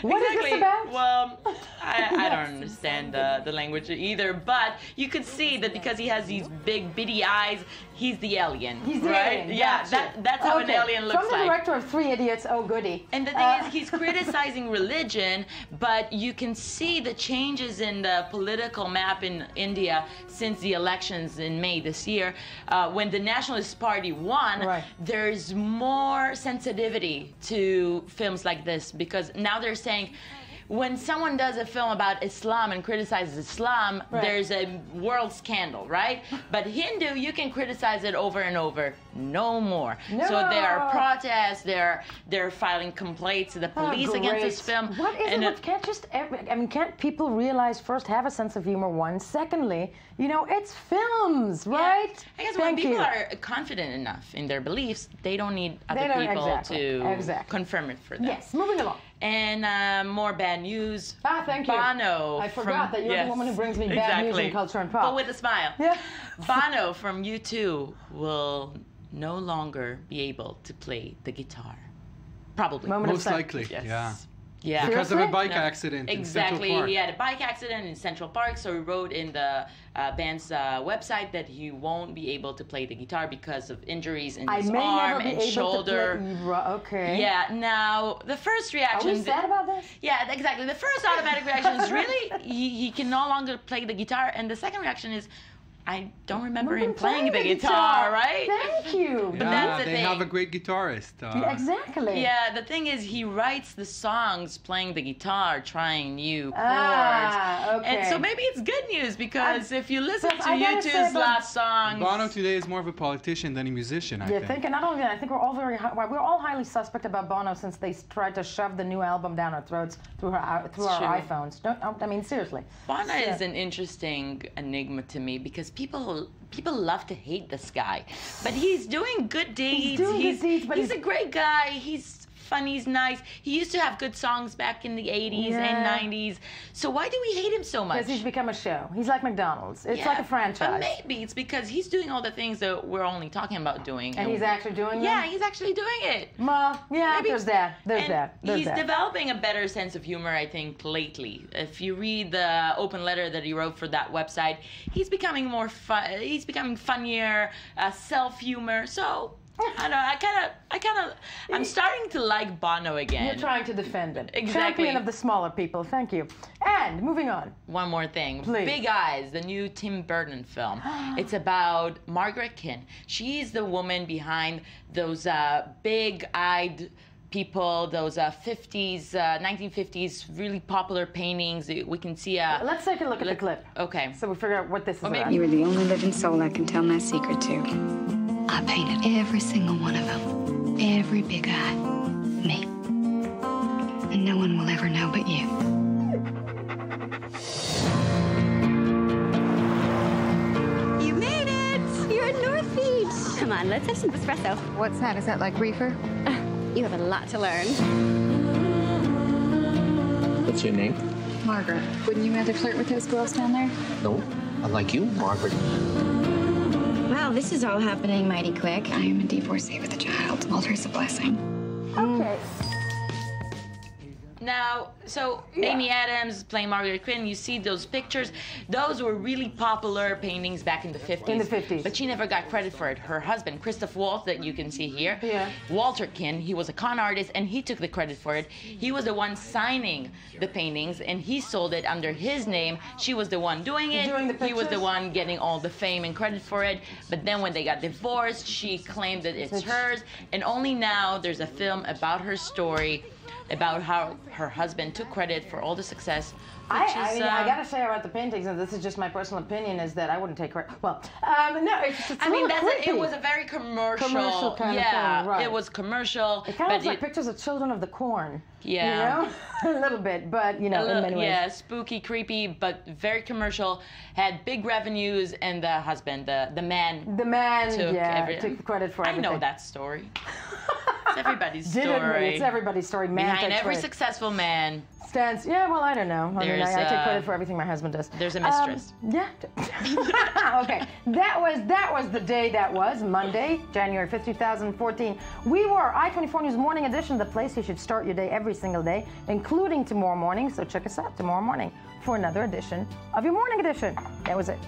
What is this about? Well, I don't understand the language either, but you could see that because he has these big, bitty eyes, he's the alien. He's the right? alien. Yeah, that's how an alien looks like. From the director of Three Idiots, oh goody. And the thing is, he's criticizing religion, but you can see the changes in the political map in India since the elections in May this year. When the Nationalist Party won, there's more sensitivity to films like this because now they're saying when someone does a film about Islam and criticizes Islam, there's a world scandal, right? But Hindu, you can criticize it over and over. No more. No. So there are protests, they're filing complaints to the police against this film. What is it? Can't people realize first, have a sense of humor, one? Secondly, it's films, right? I guess when people are confident enough in their beliefs, they don't need other people to confirm it for them. Yes, moving along. And more bad news. Thank you. Bono. I forgot that you're the woman who brings me bad news in culture and pop. But with a smile. Yeah. Bono from U2 will no longer be able to play the guitar. Probably. Most likely. Yes. Yeah. Because of a bike accident in Central Park. He had a bike accident in Central Park, so he wrote in the band's website that he won't be able to play the guitar because of injuries in his arm and shoulder. Okay. Yeah. Now, the first reaction. Are we sad about this? Yeah, exactly. The first automatic reaction is really he can no longer play the guitar, and the second reaction is, I don't remember him playing the guitar, right? Thank you. But that's the they thing. have a great guitarist. Exactly. Yeah, the thing is, he writes the songs playing the guitar, trying new chords. Okay. And so maybe it's good news because if you listen to U2's last songs, Bono today is more of a politician than a musician. I think. And not only that, I think we're all highly suspect about Bono since they tried to shove the new album down our throats through our iPhones. Seriously. Bono is an interesting enigma to me because people love to hate this guy, but he's doing good deeds. He's a great guy. He's fun, he's nice. He used to have good songs back in the 80s and 90s. So why do we hate him so much? Because he's become a show. He's like McDonald's. It's like a franchise. But maybe it's because he's doing all the things that we're only talking about doing. And he's actually doing them? Yeah, he's actually doing it. Well, yeah, maybe. There's that. He's developing a better sense of humor, I think, lately. If you read the open letter that he wrote for that website, he's becoming more fun. He's becoming funnier, self-humor. So I'm starting to like Bono again. You're trying to defend him. Exactly. Champion of the smaller people. Thank you. And moving on. One more thing. Please. Big Eyes, the new Tim Burton film. It's about Margaret Kin. She's the woman behind those big-eyed people, those 1950s really popular paintings. We can see Let's take a look at the clip. Okay. So we figure out what this is about. You are the only living soul I can tell my secret to. I painted every single one of them. Every big eye. Me. And no one will ever know but you. You made it! You're in North Come on, let's have some espresso. What's that? Is that like reefer? You have a lot to learn. What's your name? Margaret. Wouldn't you rather flirt with those girls down there? No, I like you, Margaret. Well, this is all happening mighty quick. I am a divorcee with a child. Walter's a blessing. Okay. Now, so Amy Adams playing Margaret Quinn, you see those pictures. Those were really popular paintings back in the 50s. In the 50s. But she never got credit for it. Her husband, Christoph Waltz, that you can see here, Walter Quinn, he was a con artist, and he took the credit for it. He was the one signing the paintings, and he sold it under his name. She was the one doing it. He was the one getting all the fame and credit for it. But then when they got divorced, she claimed that it's hers. And only now there's a film about her story, about how her husband took credit for all the success. I mean, I gotta say about the paintings, and this is just my personal opinion, is that I wouldn't take credit. Well, no, it's I mean, it was a very commercial kind of thing, right. It was commercial. It kind of looks like pictures of Children of the Corn. Yeah. You know? A little bit, but, you know, in many ways. Yeah, spooky, creepy, but very commercial. Had big revenues, and the husband, the man took the credit for everything. I know that story. It's everybody's story. It's everybody's story. Man Behind every successful man stands. Yeah, well, I don't know. I mean, I take credit for everything my husband does. There's a mistress. Yeah. Okay. That was the day that was, Monday, January 5th, 2014. We were I-24 News Morning Edition, the place you should start your day every single day, including tomorrow morning. So check us out tomorrow morning for another edition of your Morning Edition. That was it.